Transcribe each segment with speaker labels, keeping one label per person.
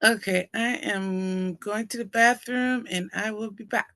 Speaker 1: Okay, I am going to the bathroom and I will be back.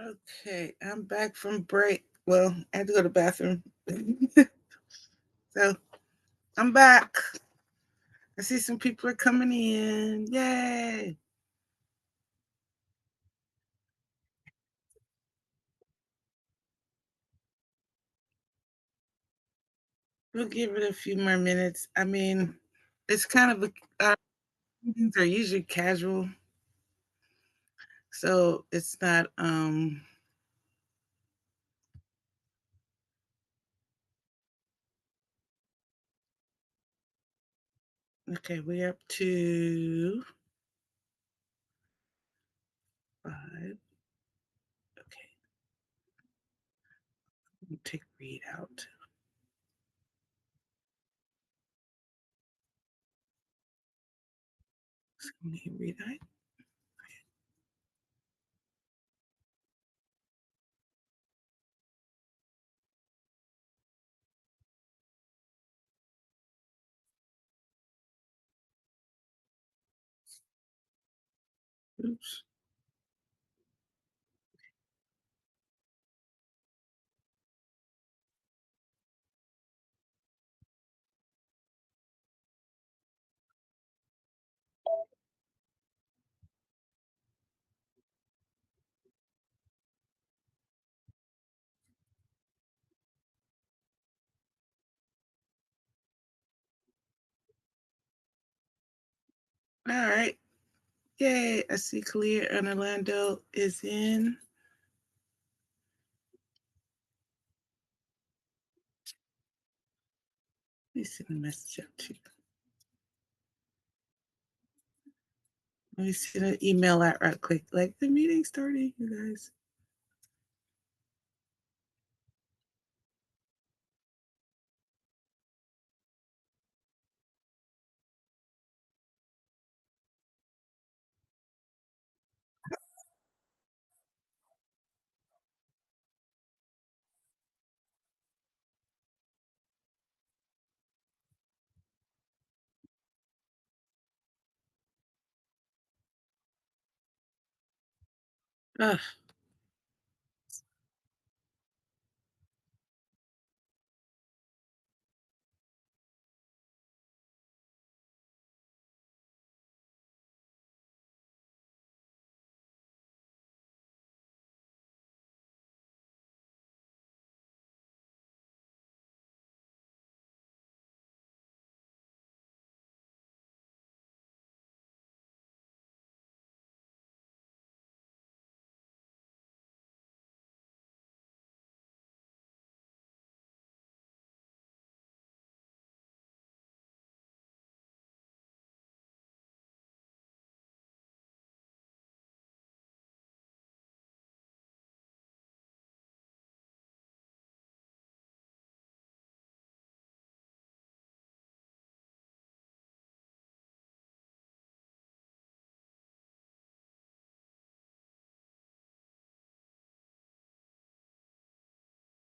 Speaker 1: Okay, I'm back from break. Well, I had to go to the bathroom. So I'm back. I see some people are coming in. Yay! We'll give it a few more minutes. I mean, it's kind of meetings are usually casual, so it's not. Okay, we're up to 5. Okay, we'll take read out. Read out. Oops. All right. Yay! I see Kalia and Orlando is in. Let me send a message out to you. Let me send an email out right quick. Like the meeting starting, you guys. Ugh.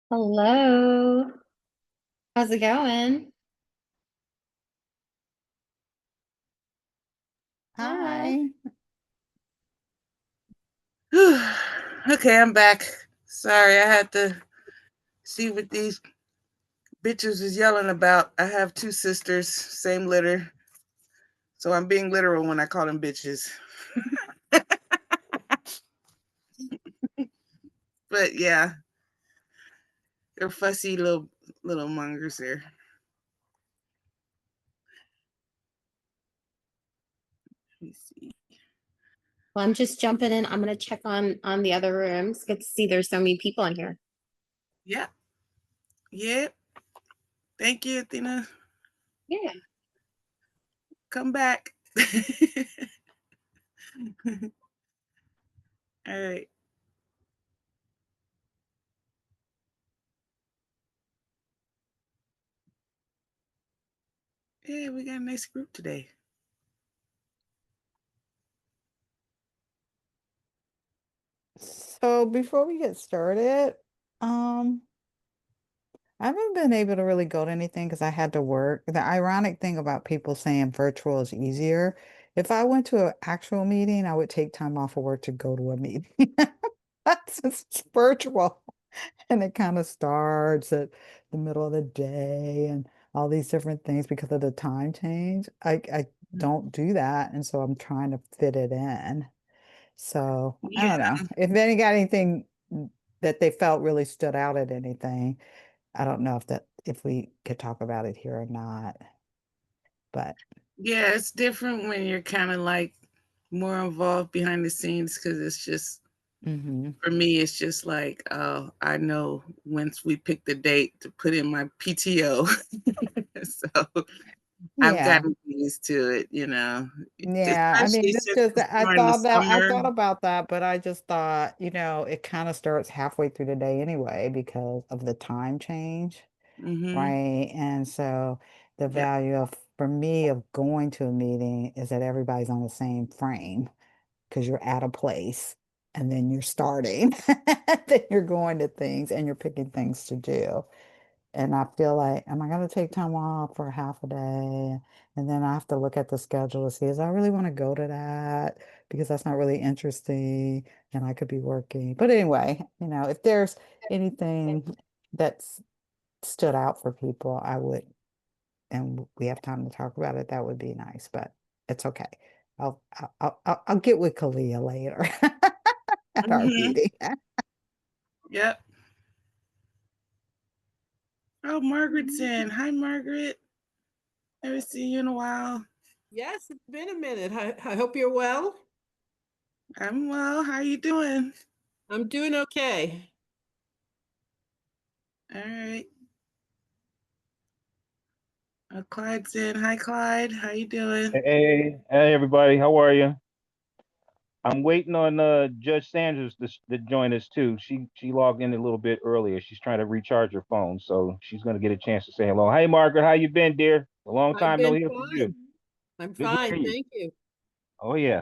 Speaker 2: Hello. How's it going? Yeah.
Speaker 3: Hi.
Speaker 1: Okay, I'm back. Sorry, I had to see what these bitches was yelling about. I have 2 sisters, same litter. So I'm being literal when I call them bitches. But yeah, they're fussy little mongers there. Let me see.
Speaker 2: Well, I'm just jumping in. I'm gonna check on the other rooms. Good to see there's so many people in here.
Speaker 1: Yeah, yeah. Thank you, Athena.
Speaker 2: Yeah.
Speaker 1: Come back. All right. Yeah, we got a nice group today.
Speaker 3: So before we get started, um, I haven't been able to really go to anything because I had to work. The ironic thing about people saying virtual is easier, if I went to an actual meeting, I would take time off of work to go to a meeting. It's virtual. And it kind of starts at the middle of the day and all these different things because of the time change. I don't do that. And so I'm trying to fit it in. So I
Speaker 1: Yeah,
Speaker 3: don't know. If any got anything that they felt really stood out at anything, I don't know if we could talk about it here or not. But
Speaker 1: yeah, it's different when you're kind of like more involved behind the scenes because it's just
Speaker 3: mhm.
Speaker 1: for me, it's just like, oh, I know once we pick the date to put in my PTO. So I've
Speaker 3: Yeah.
Speaker 1: gotten used to it,
Speaker 3: Yeah, I mean,
Speaker 1: especially
Speaker 3: it's
Speaker 1: since
Speaker 3: just
Speaker 1: it's
Speaker 3: that
Speaker 1: during the
Speaker 3: I
Speaker 1: summer.
Speaker 3: thought about that, but I just thought, it kind of starts halfway through the day anyway because of the time change,
Speaker 1: Mm-hmm.
Speaker 3: right? And so the
Speaker 1: Yep.
Speaker 3: value of, for me, of going to a meeting is that everybody's on the same frame because you're at a place and then you're starting, then you're going to things and you're picking things to do. And I feel like, am I going to take time off for half a day? And then I have to look at the schedule to see, is I really want to go to that? Because that's not really interesting and I could be working. But anyway, if there's anything that's stood out for people, I would, and we have time to talk about it, that would be nice, but it's okay. I'll get with Kalia later at our
Speaker 1: Mm-hmm.
Speaker 3: meeting.
Speaker 1: Yep. Oh, Margaret's in. Hi, Margaret. Haven't seen you in a while.
Speaker 4: Yes, it's been a minute. I hope you're well.
Speaker 1: I'm well. How you doing?
Speaker 4: I'm doing okay.
Speaker 1: All right. Clyde's in. Hi, Clyde. How you doing?
Speaker 5: Hey, everybody, how are you? I'm waiting on Judge Sanders to join us too. She logged in a little bit earlier. She's trying to recharge her phone, so she's gonna get a chance to say hello. Hey, Margaret, how you been, dear? A long
Speaker 4: I've
Speaker 5: time no
Speaker 4: been
Speaker 5: hear from you.
Speaker 4: fine. I'm
Speaker 5: Good to
Speaker 4: fine.
Speaker 5: hear you.
Speaker 4: Thank you.
Speaker 5: Oh yeah.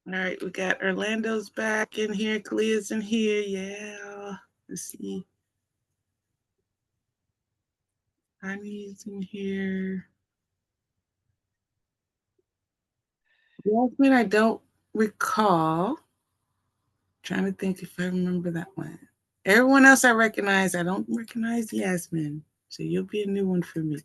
Speaker 1: All right, we got Orlando's back in here. Kalia's in here. Yeah. Let's see. Honey's in here. Jasmine, I don't recall. Trying to think if I remember that one. Everyone else I recognize. I don't recognize Yasmin. So you'll be a new one for me.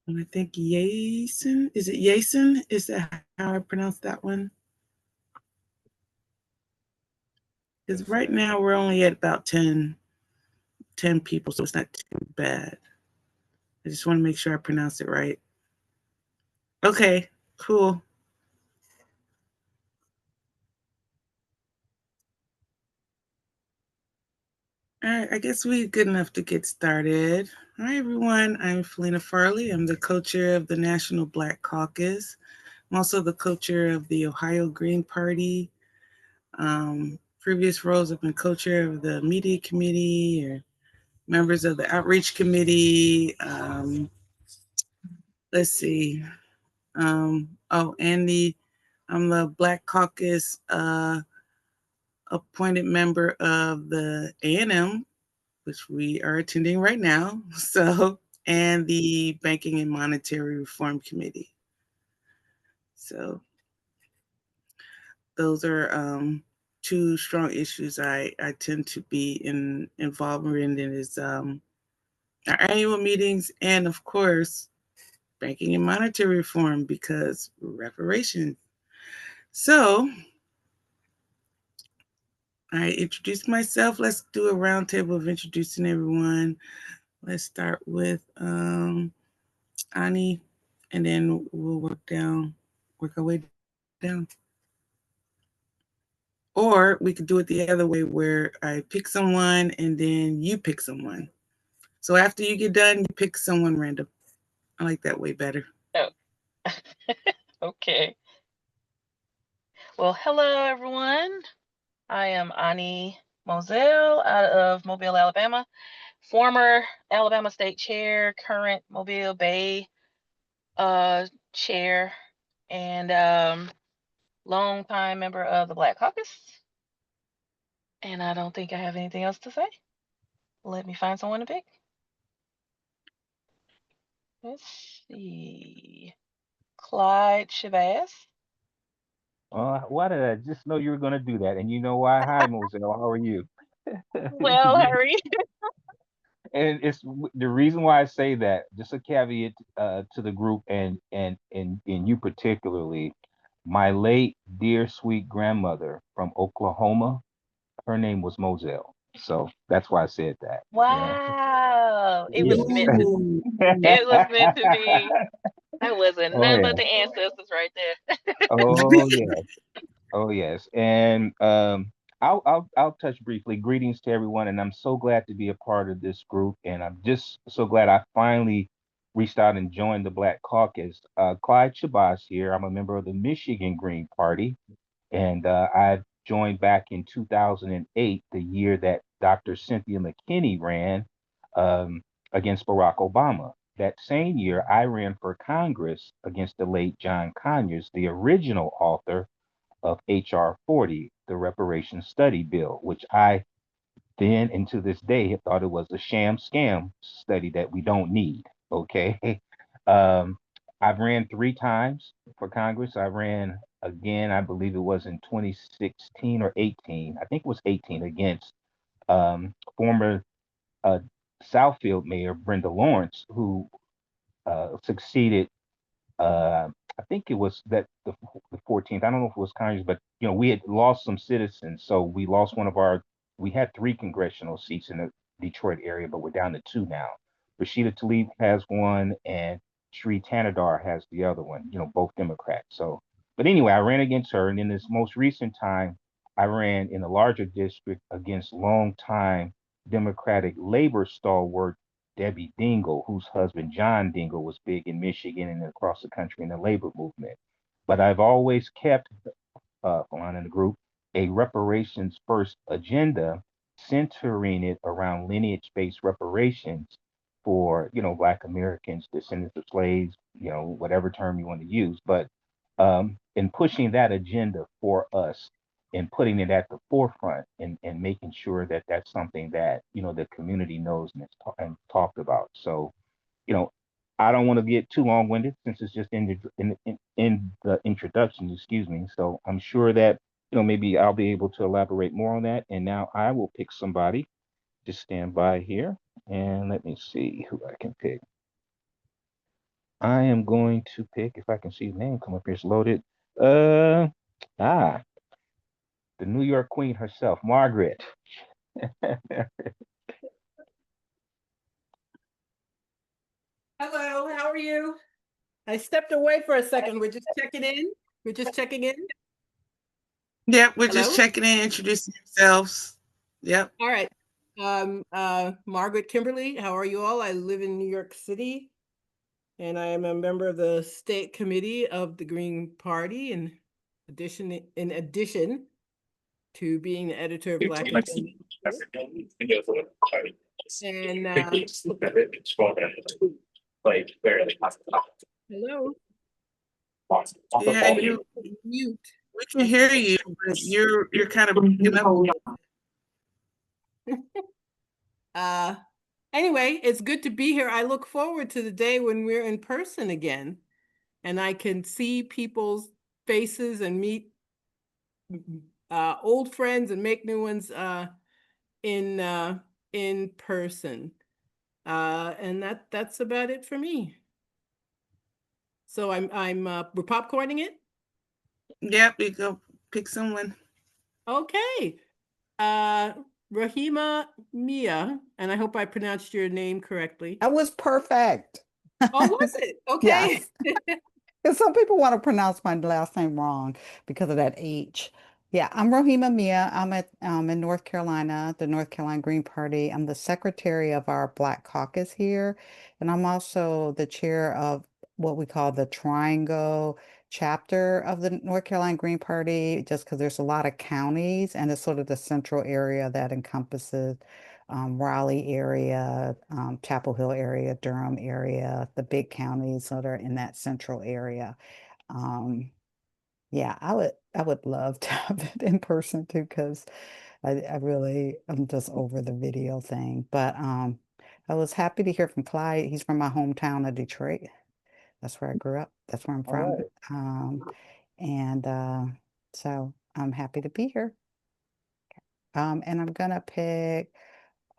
Speaker 1: And I think Yason. Is it Yason? Is that how I pronounce that one? Because right now we're only at about 10 people, so it's not too bad. I just want to make sure I pronounce it right. Okay, cool. All right, I guess we're good enough to get started. Hi, everyone. I'm Philena Farley. I'm the co-chair of the National Black Caucus. I'm also the co-chair of the Ohio Green Party. Previous roles have been co-chair of the Media Committee or members of the Outreach Committee. Let's see. I'm the Black Caucus appointed member of the ANM, which we are attending right now. So, and the Banking and Monetary Reform Committee. So, those are two strong issues I tend to be involved in. It is our annual meetings and, of course, banking and monetary reform because reparations. So, I introduced myself. Let's do a roundtable of introducing everyone. Let's start with Ani, and then we'll work our way down. Or we could do it the other way where I pick someone and then you pick someone. So after you get done, you pick someone random. I like that way better.
Speaker 6: Oh, okay. Well, hello, everyone. I am Ani Moselle out of Mobile, Alabama, former Alabama State Chair, current Mobile Bay Chair, and longtime member of the Black Caucus. And I don't think I have anything else to say. Let me find someone to pick. Let's see. Clyde Shabazz.
Speaker 5: Why did I just know you were going to do that? And you know why? Hi, Moselle. How are you?
Speaker 6: Well, Harry.
Speaker 5: And it's the reason why I say that. Just a caveat to the group and you particularly. My late dear sweet grandmother from Oklahoma, her name was Moselle. So that's why I said that. Yeah.
Speaker 6: Wow. It was
Speaker 5: Yes.
Speaker 6: meant to
Speaker 1: Ooh.
Speaker 6: it was meant to be. That wasn't
Speaker 5: Oh
Speaker 6: none
Speaker 5: yeah.
Speaker 6: but the ancestors right there.
Speaker 5: Oh yeah. Oh yes, and I'll touch briefly. Greetings to everyone, and I'm so glad to be a part of this group, and I'm just so glad I finally reached out and joined the Black Caucus. Clyde Shabazz here. I'm a member of the Michigan Green Party, and I joined back in 2008, the year that Dr. Cynthia McKinney ran um, against Barack Obama. That same year, I ran for Congress against the late John Conyers, the original author of HR 40, the reparations study bill, which I then and to this day have thought it was a sham scam study that we don't need. Okay. Um, I've ran 3 times for Congress. I ran again, I believe it was in 2016 or 18. I think it was 18 against former uh, Southfield Mayor Brenda Lawrence, who succeeded I think it was that the 14th. I don't know if it was Congress, but we had lost some citizens, so we lost one of our. We had 3 congressional seats in the Detroit area, but we're down to 2 now. Rashida Tlaib has one, and Sri Tanadar has the other one. Both Democrats. So, but anyway, I ran against her, and in this most recent time, I ran in a larger district against longtime Democratic labor stalwart Debbie Dingle, whose husband John Dingle was big in Michigan and across the country in the labor movement. But I've always kept, Philena and the group, a reparations first agenda, centering it around lineage-based reparations for, Black Americans, descendants of slaves, whatever term you want to use. But in pushing that agenda for us and putting it at the forefront and making sure that that's something that, the community knows and talked about. So, you know, I don't want to get too long-winded since it's just in the introduction, excuse me. So I'm sure that, maybe I'll be able to elaborate more on that. And now I will pick somebody. Just stand by here and let me see who I can pick. I am going to pick, if I can see the name come up here, it's loaded. Uh, ah, the New York Queen herself, Margaret.
Speaker 4: Hello, how are you? I stepped away for a second. We're just checking in. We're just checking in.
Speaker 1: Yep, we're
Speaker 4: Hello?
Speaker 1: just checking in, introducing ourselves. Yep.
Speaker 4: All right. Margaret Kimberley, how are you all? I live in New York City, and I am a member of the state committee of the Green Party. In addition to being the editor of Black and hello.
Speaker 1: Yeah,
Speaker 4: Mute.
Speaker 1: we can hear you, but you're kind of breaking up.
Speaker 4: Anyway, it's good to be here. I look forward to the day when we're in person again and I can see people's faces and meet old friends and make new ones in person. And that's about it for me. So we're popcorning it.
Speaker 1: Yep, you go pick someone.
Speaker 4: Okay. Rohima Miah, and I hope I pronounced your name correctly.
Speaker 3: That was perfect.
Speaker 4: Oh, was it? Okay.
Speaker 3: Yes. Because some people want to pronounce my last name wrong because of that H. Yeah, I'm Rohima Miah. I'm in North Carolina, the North Carolina Green Party. I'm the secretary of our Black Caucus here, and I'm also the chair of what we call the Triangle chapter of the North Carolina Green Party, just because there's a lot of counties, and it's sort of the central area that encompasses Raleigh area, Chapel Hill area, Durham area, the big counties that are in that central area. Yeah, I would love to have it in person too, because I'm just over the video thing. But I was happy to hear from Clyde. He's from my hometown of Detroit. That's where I grew up. That's where I'm from. So I'm happy to be here. And I'm gonna pick,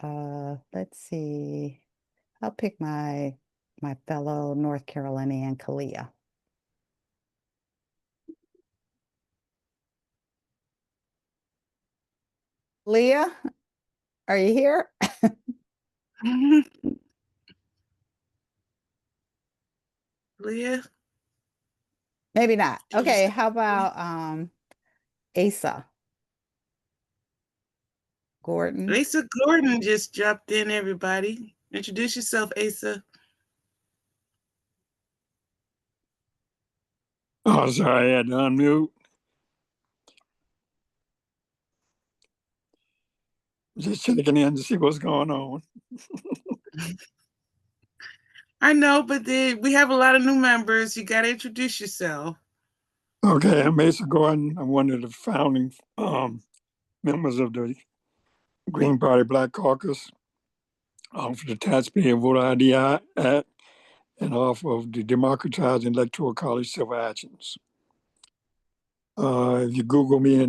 Speaker 3: let's see, I'll pick my fellow North Carolinian, Kalia. Leah, are you here?
Speaker 1: Leah?
Speaker 3: Maybe not. Okay, how about Asa Gordon?
Speaker 1: Asa Gordon just jumped in, everybody. Introduce yourself, Asa.
Speaker 7: Oh, sorry, I had to unmute. Just checking in to see what's going on.
Speaker 1: I know, but we have a lot of new members. You got to introduce yourself.
Speaker 7: Okay, I'm Asa Gordon. I'm one of the founding members of the Green Party Black Caucus, for the Taxpayer Voter ID Act, and off of the Democratizing Electoral College Civil Actions. If you Google me,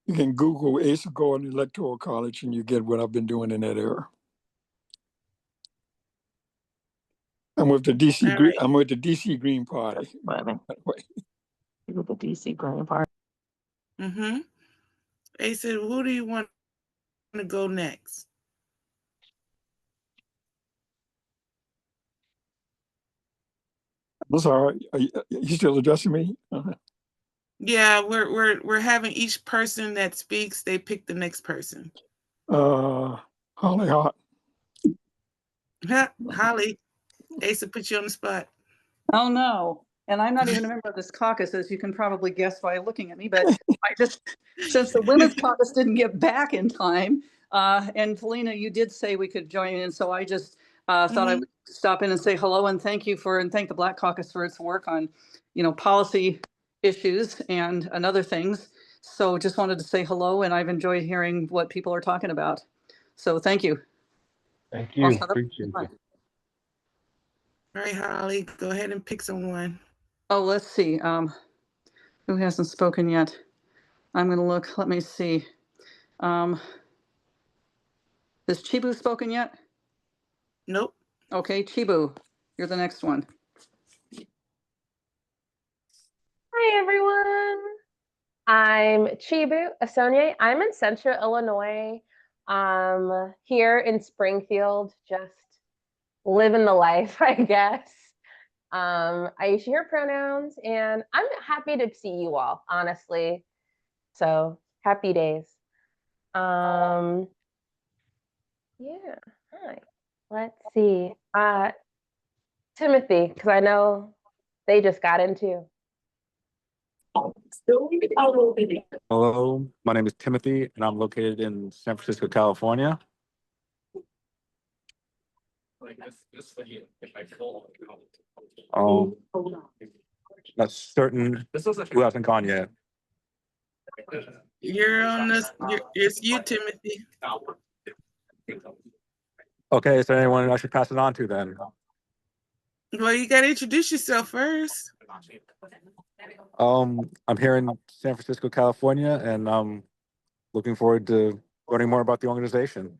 Speaker 7: you can Google Asa Gordon Electoral College, and you get what I've been doing in that era. I'm with the DC.
Speaker 1: Right.
Speaker 7: I'm with the DC Green Party.
Speaker 6: With the DC Green Party.
Speaker 1: Mm-hmm. Asa, who do you want to go next?
Speaker 7: I'm sorry. Are you still addressing me?
Speaker 1: Yeah, we're having each person that speaks, they pick the next person.
Speaker 7: Holly Hart.
Speaker 1: Holly, Asa put you on the spot.
Speaker 8: Oh, no. And I'm not even a member of this caucus, as you can probably guess by looking at me. But since the Women's Caucus didn't get back in time, and Philena, you did say we could join in. So I just thought I would stop in and say hello and thank the Black Caucus for its work on, policy issues and other things. So just wanted to say hello, and I've enjoyed hearing what people are talking about. So thank you.
Speaker 5: Thank you. Appreciate it.
Speaker 1: All right, Holly, go ahead and pick someone.
Speaker 8: Oh, let's see. Who hasn't spoken yet? I'm going to look. Let me see. Has Chibu spoken yet?
Speaker 1: Nope.
Speaker 8: Okay, Chibu, you're the next one.
Speaker 9: Hi, everyone. I'm Chibu Asonye. I'm in Central Illinois, here in Springfield, just living the life, I guess. I use her pronouns, and I'm happy to see you all, honestly. So happy days. Yeah, hi. Let's see. Timothy, because I know they just got in too.
Speaker 10: Hello, my name is Timothy, and I'm located in San Francisco, California. That's certain who hasn't gone yet.
Speaker 1: You're on this. It's you, Timothy.
Speaker 10: Okay, is there anyone I should pass it on to then?
Speaker 1: Well, you got to introduce yourself first.
Speaker 10: I'm here in San Francisco, California, and I'm looking forward to learning more about the organization.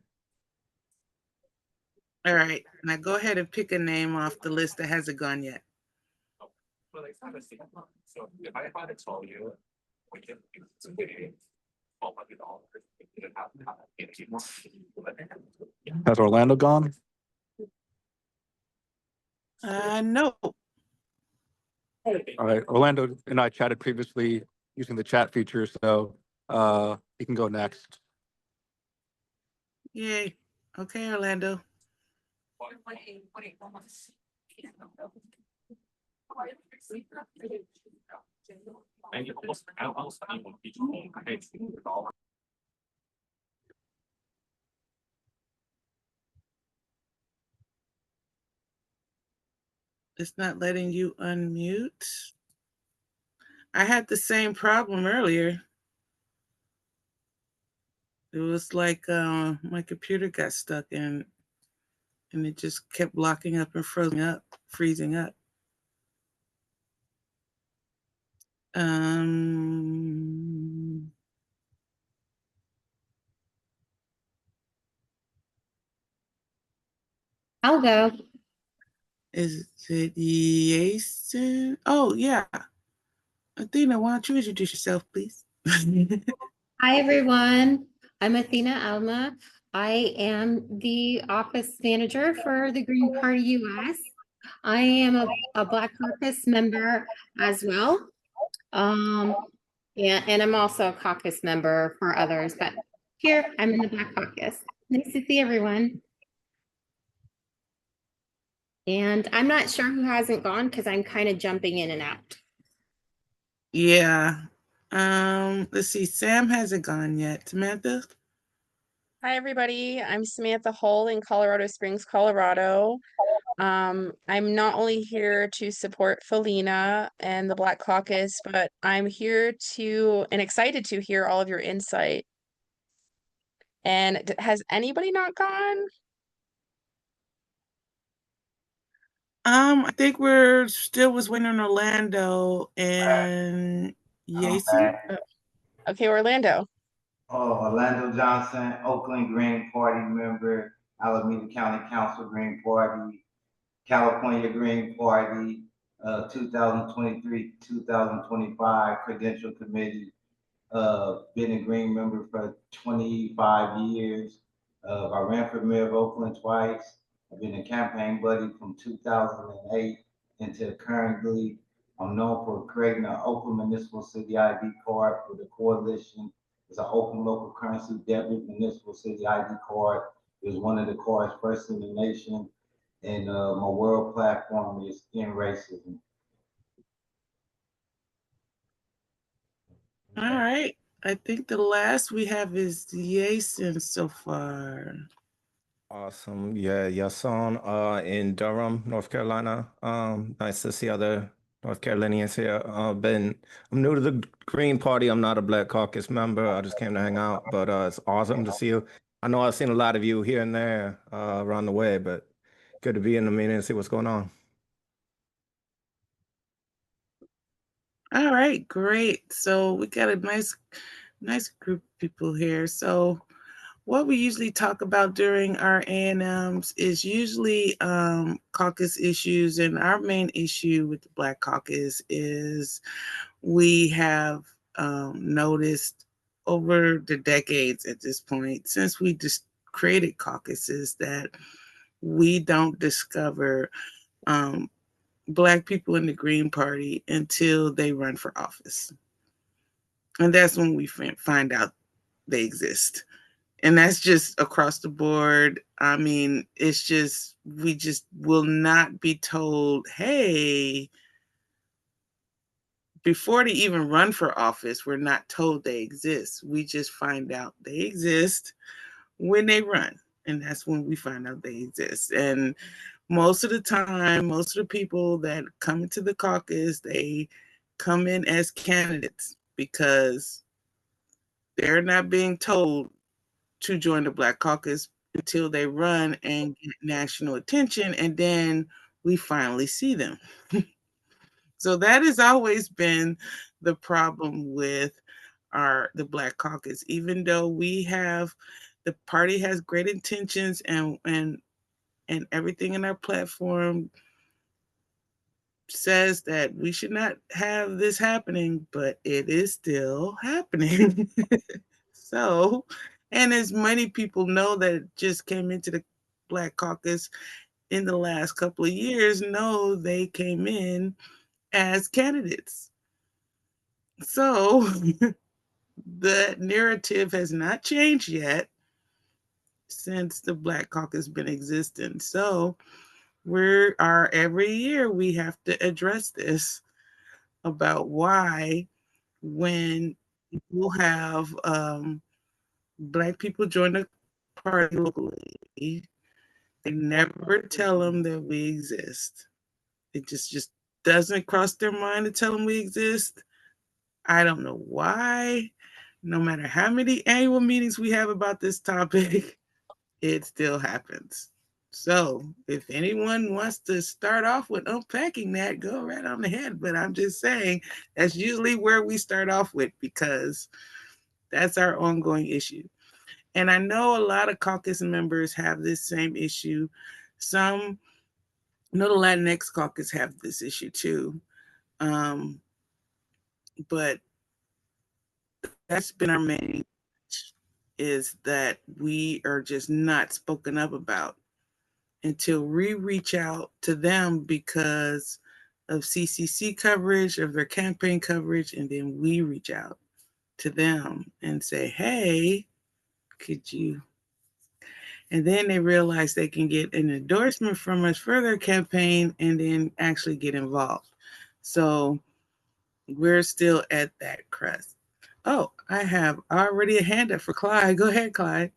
Speaker 1: All right, now go ahead and pick a name off the list that hasn't gone yet.
Speaker 10: Has Orlando gone?
Speaker 1: No.
Speaker 10: All right, Orlando and I chatted previously using the chat feature, so he can go next.
Speaker 1: Yay. Okay, Orlando. It's not letting you unmute. I had the same problem earlier. It was like my computer got stuck and it just kept locking up and freezing up.
Speaker 2: I'll go.
Speaker 1: Is it Jason? Oh yeah, Athena, why don't you introduce yourself, please?
Speaker 2: Hi, everyone. I'm Athena Alma. I am the office manager for the Green Party US. I am a Black Caucus member as well. Yeah, and I'm also a caucus member for others, but here I'm in the Black Caucus. Nice to see everyone. And I'm not sure who hasn't gone because I'm kind of jumping in and out.
Speaker 1: Yeah. Let's see. Sam hasn't gone yet. Samantha?
Speaker 11: Hi, everybody. I'm Samantha Hull in Colorado Springs, Colorado. I'm not only here to support Philena and the Black Caucus, but I'm here to and excited to hear all of your insight. And has anybody not gone?
Speaker 1: I think we're still was waiting on Orlando and Yacy.
Speaker 11: Okay, Orlando.
Speaker 12: Orlando Johnson, Oakland Green Party member, Alameda County Council Green Party, California Green Party, 2023-2025 Credential Committee. Been a Green member for 25 years. I ran for mayor of Oakland twice. I've been a campaign buddy from 2008 until currently. I'm known for creating an Oakland Municipal City ID card for the coalition. It's an Oakland local currency debit municipal city ID card. It was one of the cards first in the nation. And my world platform is End Racism.
Speaker 1: All right. I think the last we have is Jason so far.
Speaker 13: Awesome. Yeah, Yason in Durham, North Carolina. Nice to see other North Carolinians here. I'm new to the Green Party. I'm not a Black Caucus member. I just came to hang out, but it's awesome to see you. I know I've seen a lot of you here and there around the way, but good to be in the meeting and see what's going on.
Speaker 1: All right, great. So we got a nice group of people here. So what we usually talk about during our ANMs is usually caucus issues, and our main issue with the Black Caucus is we have noticed over the decades at this point, since we just created caucuses, that we don't discover Black people in the Green Party until they run for office. And that's when we find out they exist. And that's just across the board. I mean, it's just, we just will not be told, hey, before they even run for office, we're not told they exist. We just find out they exist when they run. And that's when we find out they exist. And most of the time, most of the people that come into the caucus, they come in as candidates because they're not being told to join the Black Caucus until they run and get national attention, and then we finally see them. So that has always been the problem with the Black Caucus. Even though the party has great intentions and everything in our platform says that we should not have this happening, but it is still happening. So, and as many people know that just came into the Black Caucus in the last couple of years, know they came in as candidates. So the narrative has not changed yet since the Black Caucus has been existing. So every year we have to address this about why, when people have Black people join the party locally, they never tell them that we exist. It just doesn't cross their mind to tell them we exist. I don't know why. no matter how many annual meetings we have about this topic, it still happens. So if anyone wants to start off with unpacking that, go right on ahead. But I'm just saying that's usually where we start off with, because that's our ongoing issue. And I know a lot of caucus members have this same issue. Some, I know the Latinx caucus have this issue too. But that's been our main, is that we are just not spoken up about until we reach out to them because of CCC coverage, of their campaign coverage, and then we reach out to them and say, hey, could you? And then they realize they can get an endorsement from us for their campaign and then actually get involved. So we're still at that crest. Oh, I have already a hand up for Clyde. Go ahead, Clyde.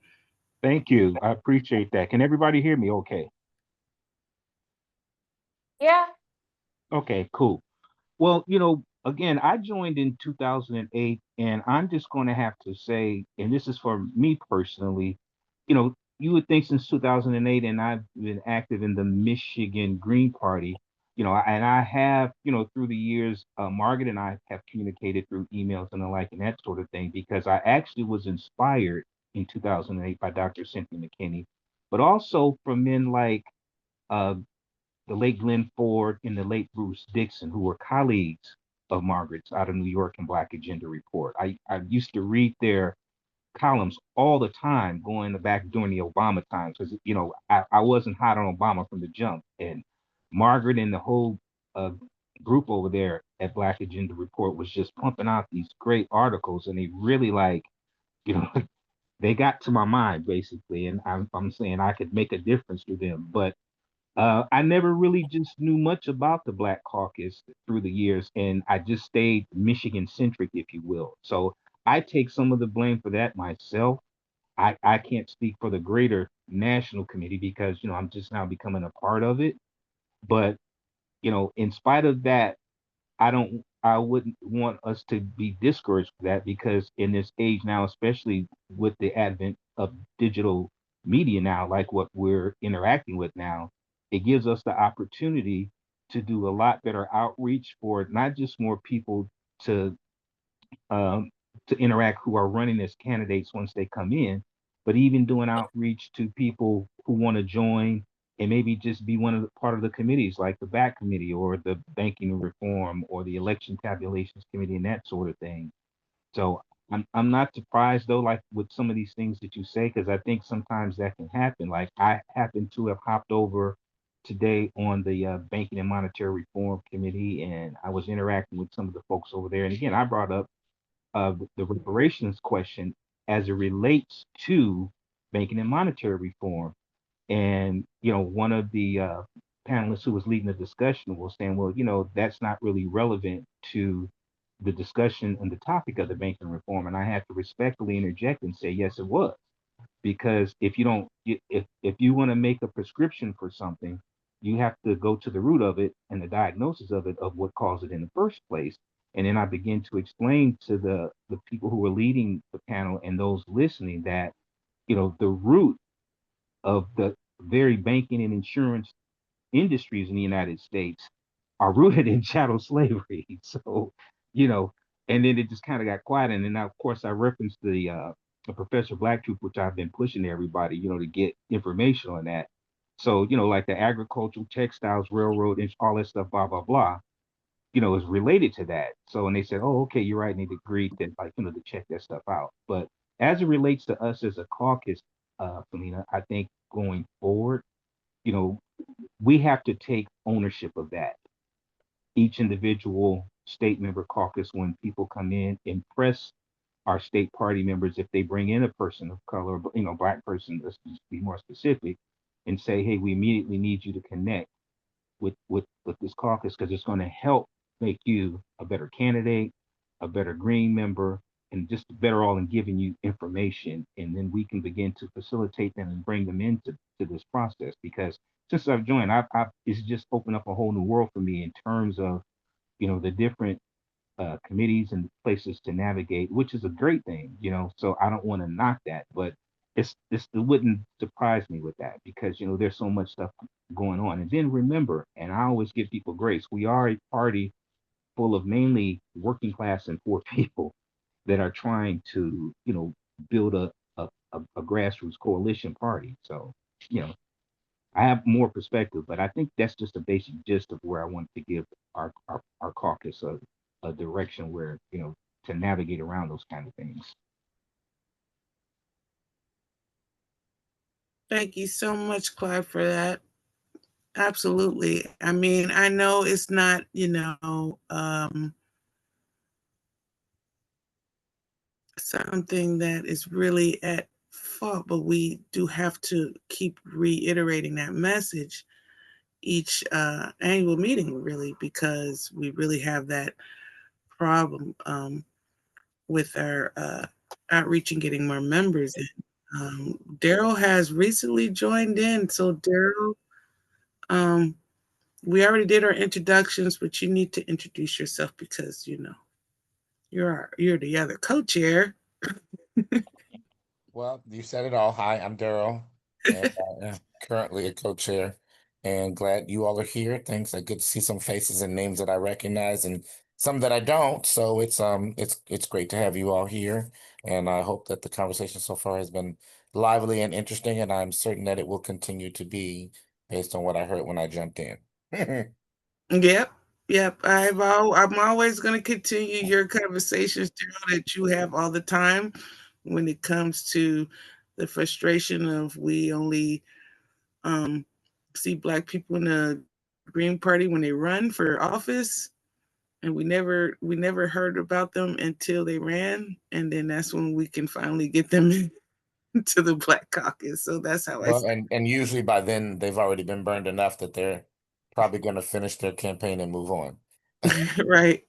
Speaker 5: Thank you. I appreciate that. Can everybody hear me okay?
Speaker 9: Yeah.
Speaker 5: Okay, cool. Well, again, I joined in 2008, and I'm just going to have to say, and this is for me personally, you would think since 2008, and I've been active in the Michigan Green Party, and I have, through the years, Margaret and I have communicated through emails and the like and that sort of thing, because I actually was inspired in 2008 by Dr. Cynthia McKinney, but also from men like uh, the late Glenn Ford and the late Bruce Dixon, who were colleagues of Margaret's out of New York and Black Agenda Report. I used to read their columns all the time going back during the Obama times, because, I wasn't hot on Obama from the jump. And Margaret and the whole uh, group over there at Black Agenda Report was just pumping out these great articles, and they really you know, they got to my mind basically. And I'm saying I could make a difference to them. But I never really just knew much about the Black Caucus through the years, and I just stayed Michigan centric, if you will. So I take some of the blame for that myself. I can't speak for the greater national committee because, I'm just now becoming a part of it. But, in spite of that, I wouldn't want us to be discouraged for that, because in this age now, especially with the advent of digital media now, like what we're interacting with now, it gives us the opportunity to do a lot better outreach for not just more people to um, to interact who are running as candidates once they come in, but even doing outreach to people who want to join and maybe just be one of the part of the committees like the back committee or the banking reform or the election tabulations committee and that sort of thing. So I'm not surprised though, like with some of these things that you say, because I think sometimes that can happen. Like I happen to have hopped over today on the banking and monetary reform committee, and I was interacting with some of the folks over there. And again, I brought up of the reparations question as it relates to banking and monetary reform. And, one of the panelists who was leading the discussion was saying, well, that's not really relevant to the discussion and the topic of the banking reform. And I had to respectfully interject and say, yes, it was, because if you don't if you want to make a prescription for something, you have to go to the root of it and the diagnosis of it, of what caused it in the first place. And then I begin to explain to the people who were leading the panel and those listening that, the root of the very banking and insurance industries in the United States are rooted in chattel slavery. So, you know, and then it just kind of got quiet. And then now, of course, I referenced the Professor Black Troop, which I've been pushing to everybody, to get information on that. So, like the agricultural, textiles, railroad, and all that stuff, blah, blah, blah, is related to that. So, and they said, oh, okay, you're right. And they agreed that, like, to check that stuff out. But as it relates to us as a caucus, Philena, I think going forward, you know, we have to take ownership of that. Each individual state member caucus, when people come in, impress our state party members if they bring in a person of color, black person, let's just be more specific, and say, hey, we immediately need you to connect with this caucus, because it's going to help make you a better candidate, a better green member, and just better all in giving you information. And then we can begin to facilitate them and bring them into this process. Because since I've joined, it's just opened up a whole new world for me in terms of, the different committees and places to navigate, which is a great thing, So I don't want to knock that, but it wouldn't surprise me with that because there's so much stuff going on. And then remember, and I always give people grace, we are a party full of mainly working class and poor people that are trying to build a grassroots coalition party. So you know I have more perspective, but I think that's just a basic gist of where I want to give our caucus a direction where, to navigate around those kind of things.
Speaker 1: Thank you so much, Clyde, for that. Absolutely. I mean, I know it's not, something that is really at fault, but we do have to keep reiterating that message each annual meeting, really, because we really have that problem with our outreach and getting more members in. Darryl has recently joined in. So Darryl, we already did our introductions, but you need to introduce yourself because you're the other co-chair.
Speaker 14: Well, you said it all. Hi, I'm Darryl, and I am currently a co-chair. And glad you all are here. Thanks. I get to see some faces and names that I recognize, and some that I don't. So it's great to have you all here. And I hope that the conversation so far has been lively and interesting, and I'm certain that it will continue to be based on what I heard when I jumped in.
Speaker 1: Yep. I'm always going to continue your conversations, Darryl, that you have all the time when it comes to the frustration of we only see Black people in the Green Party when they run for office, and we never heard about them until they ran, and then that's when we can finally get them into the Black Caucus. So that's how
Speaker 14: Well, and usually by then they've already been burned enough that they're probably going to finish their campaign and move on.
Speaker 1: Right.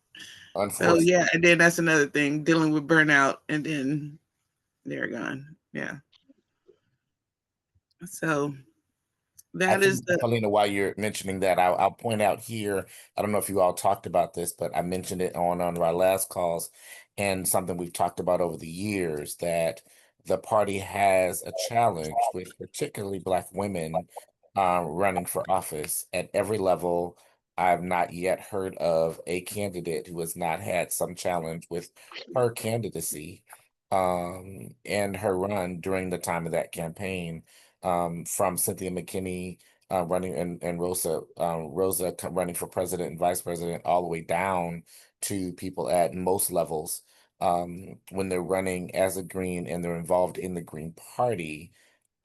Speaker 1: So
Speaker 14: Unfortunately.
Speaker 1: yeah, and then that's another thing, dealing with burnout, and then they're gone. Yeah. So that is the
Speaker 14: Philena, while you're mentioning that, I'll point out here, I don't know if you all talked about this, but I mentioned it on our last calls, and something we've talked about over the years, that the party has a challenge with particularly Black women running for office at every level. I've not yet heard of a candidate who has not had some challenge with her candidacy and her run during the time of that campaign, from Cynthia McKinney running and Rosa running for president and vice president, all the way down to people at most levels when they're running as a Green and they're involved in the Green Party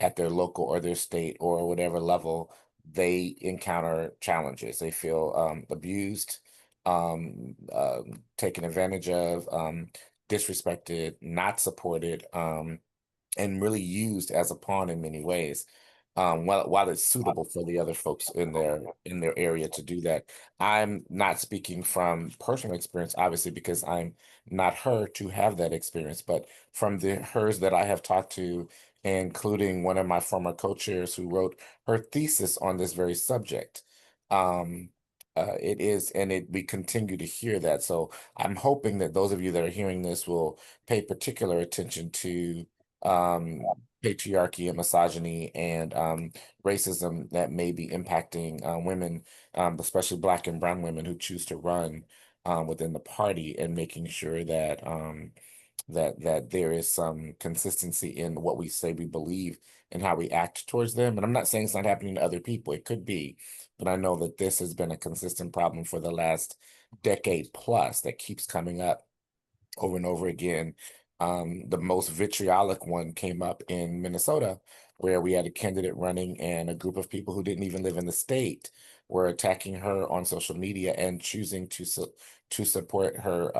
Speaker 14: at their local or their state or whatever level, they encounter challenges. They feel abused, taken advantage of, disrespected, not supported, and really used as a pawn in many ways. While it's suitable for the other folks in their area to do that. I'm not speaking from personal experience, obviously, because I'm not her to have that experience, but from the hers that I have talked to, including one of my former co-chairs who wrote her thesis on this very subject. It is, and we continue to hear that. So I'm hoping that those of you that are hearing this will pay particular attention to patriarchy and misogyny and racism that may be impacting women, especially Black and brown women who choose to run within the party, and making sure that that there is some consistency in what we say we believe and how we act towards them. And I'm not saying it's not happening to other people. It could be, but I know that this has been a consistent problem for the last decade plus that keeps coming up over and over again. The most vitriolic one came up in Minnesota, where we had a candidate running and a group of people who didn't even live in the state were attacking her on social media and choosing to support her.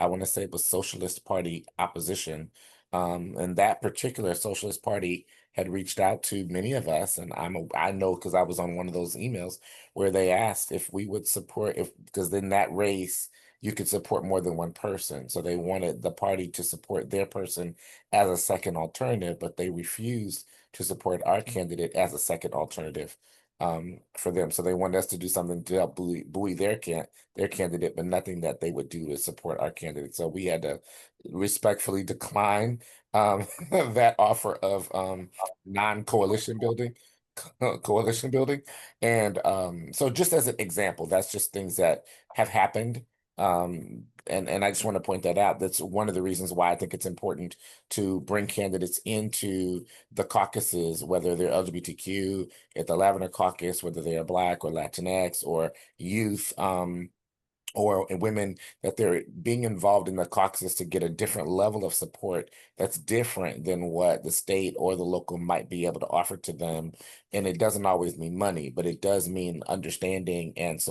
Speaker 14: I want to say it was Socialist Party opposition. And that particular Socialist Party had reached out to many of us, and I know because I was on one of those emails where they asked if we would support, because in that race you could support more than one person. So they wanted the party to support their person as a second alternative, but they refused to support our candidate as a second alternative. for them. So they wanted us to do something to help buoy their candidate, but nothing that they would do to support our candidate. So we had to respectfully decline that offer of non-coalition building. Coalition building. And so just as an example, that's just things that have happened. And I just want to point that out. That's one of the reasons why I think it's important to bring candidates into the caucuses, whether they're LGBTQ, at the Lavender Caucus, whether they are Black or Latinx or youth, or women, that they're being involved in the caucus to get a different level of support that's different than what the state or the local might be able to offer to them. And it doesn't always mean money, but it does mean understanding and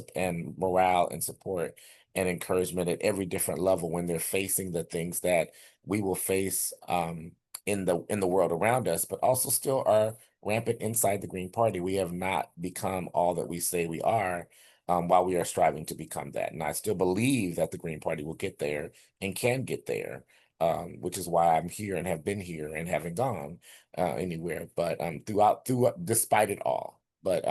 Speaker 14: morale and support and encouragement at every different level when they're facing the things that we will face in the world around us, but also still are rampant inside the Green Party. We have not become all that we say we are, while we are striving to become that. And I still believe that the Green Party will get there and can get there, which is why I'm here and have been here and haven't gone anywhere, but despite it all. But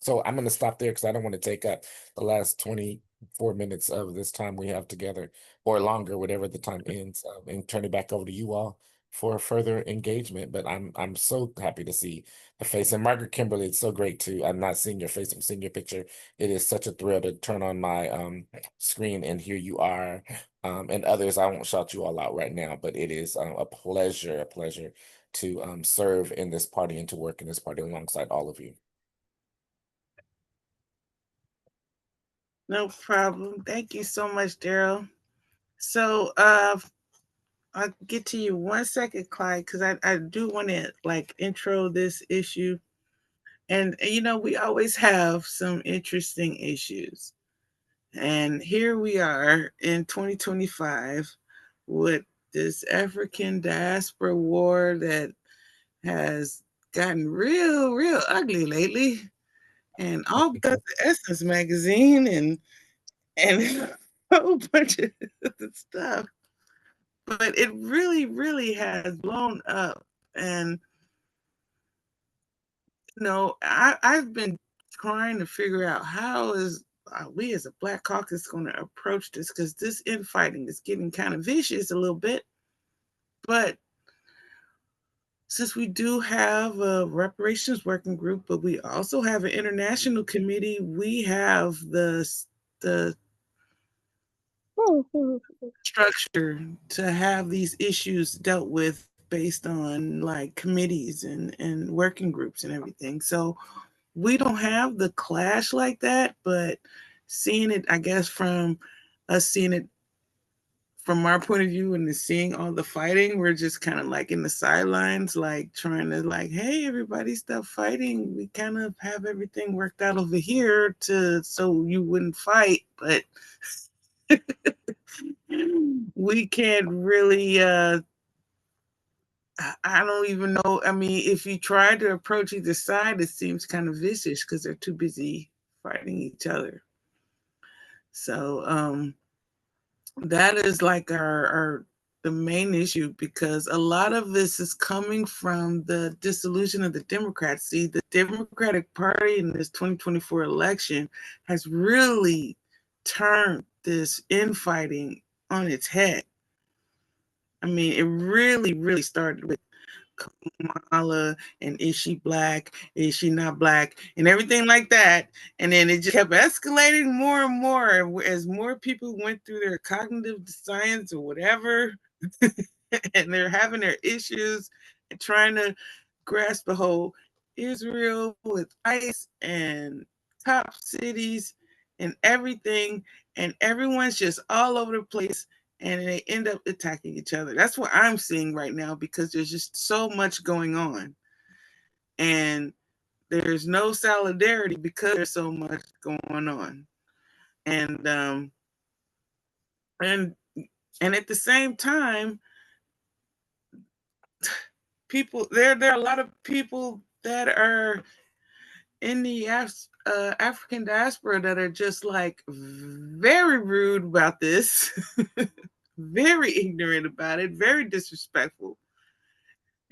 Speaker 14: so I'm going to stop there because I don't want to take up the last 24 minutes of this time we have together, or longer, whatever the time ends, and turn it back over to you all for further engagement. But I'm so happy to see the face. And Margaret Kimberley, it's so great too. I'm not seeing your face, I'm seeing your picture. It is such a thrill to turn on my screen and here you are. And others, I won't shout you all out right now, but it is a pleasure to serve in this party and to work in this party alongside all of you.
Speaker 1: No problem. Thank you so much, Darryl. So I'll get to you 1 second, Clyde, because I do want to intro this issue. And we always have some interesting issues. And here we are in 2025 with this African diaspora war that has gotten real ugly lately. And all because of Essence magazine and a whole bunch of stuff. But it really has blown up. And I've been trying to figure out how is we as a Black Caucus going to approach this, because this infighting is getting kind of vicious a little bit. But since we do have a reparations working group, but we also have an international committee, we have the structure to have these issues dealt with based on committees and working groups and everything. So we don't have the clash like that, but seeing it, I guess, from us seeing it from our point of view and seeing all the fighting, we're just kind of in the sidelines, trying to hey, everybody stop fighting. We kind of have everything worked out over here so you wouldn't fight, but we can't really I don't even know. I mean, if you try to approach either side, it seems kind of vicious because they're too busy fighting each other. So that is the main issue, because a lot of this is coming from the disillusion of the Democrats. See, the Democratic Party in this 2024 election has really turned this infighting on its head. I mean, it really started with Kamala and is she Black, is she not Black, and everything like that. And then it just kept escalating more and more as more people went through their cognitive science or whatever, and they're having their issues and trying to grasp the whole Israel with ICE and top cities and everything. And everyone's just all over the place, and they end up attacking each other. That's what I'm seeing right now, because there's just so much going on. And there's no solidarity because there's so much going on. And at the same time, there are a lot of people that are in the African diaspora that are just very rude about this, very ignorant about it, very disrespectful.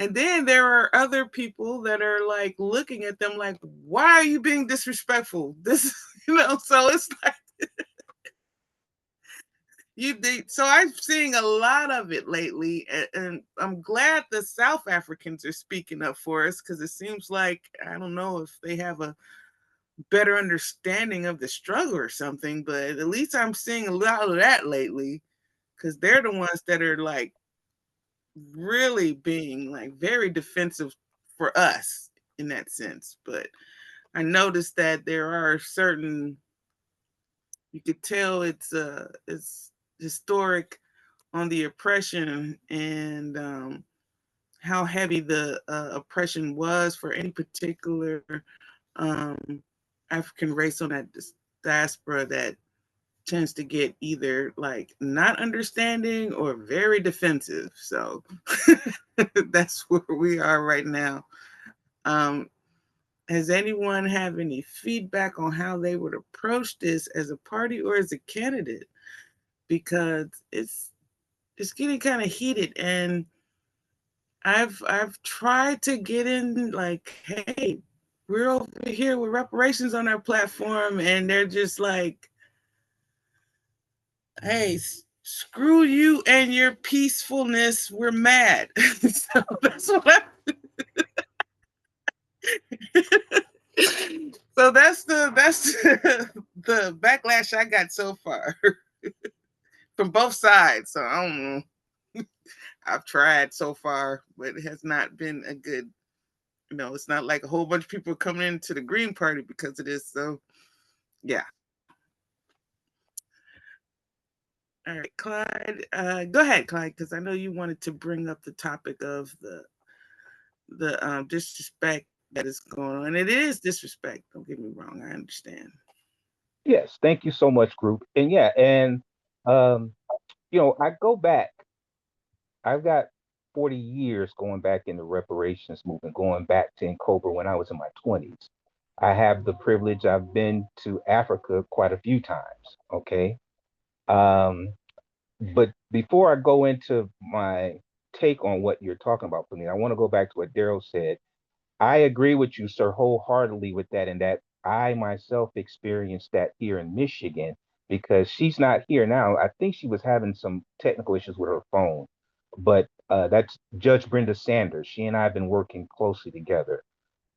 Speaker 1: And then there are other people that are like looking at them like, why are you being disrespectful? This, so it's like, so I'm seeing a lot of it lately, and I'm glad the South Africans are speaking up for us, because it seems like, I don't know if they have a better understanding of the struggle or something, but at least I'm seeing a lot of that lately, because they're the ones that are like really being like very defensive for us in that sense. But I noticed that there are certain, you could tell it's historic on the oppression, and how heavy the oppression was for any particular um, African race on that diaspora, that tends to get either like not understanding or very defensive. So that's where we are right now. Has anyone have any feedback on how they would approach this as a party or as a candidate? Because it's getting kind of heated, and I've tried to get in like, hey, we're over here with reparations on our platform, and they're just like, hey, screw you and your peacefulness, we're mad. So that's what so that's the backlash I got so far from both sides. So I don't know. I've tried so far, but it has not been a good, it's not like a whole bunch of people coming into the Green Party because of this. So yeah. All right, Clyde. Go ahead, Clyde, because I know you wanted to bring up the topic of the disrespect that is going on. And it is disrespect. Don't get me wrong. I understand.
Speaker 5: Yes, thank you so much, group. And yeah, and I go back. I've got 40 years going back in the reparations movement, going back to Cobra when I was in my 20s. I have the privilege. I've been to Africa quite a few times. Okay. But before I go into my take on what you're talking about, for me, I want to go back to what Darryl said. I agree with you, sir, wholeheartedly with that, and that I myself experienced that here in Michigan, because she's not here now. I think she was having some technical issues with her phone, but that's Judge Brenda Sanders. She and I have been working closely together.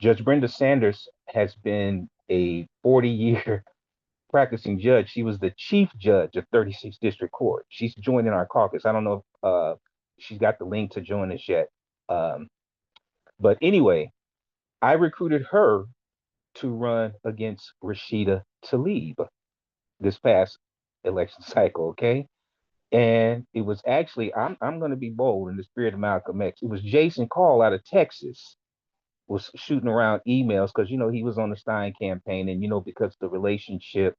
Speaker 5: Judge Brenda Sanders has been a 40-year practicing judge. She was the chief judge of 36th District Court. She's joining our caucus. I don't know if she's got the link to join us yet. Um, but anyway, I recruited her to run against Rashida Tlaib this past election cycle, okay? And it was actually, I'm going to be bold in the spirit of Malcolm X. It was Jason Call out of Texas was shooting around emails because, he was on the Stein campaign, and, because the relationship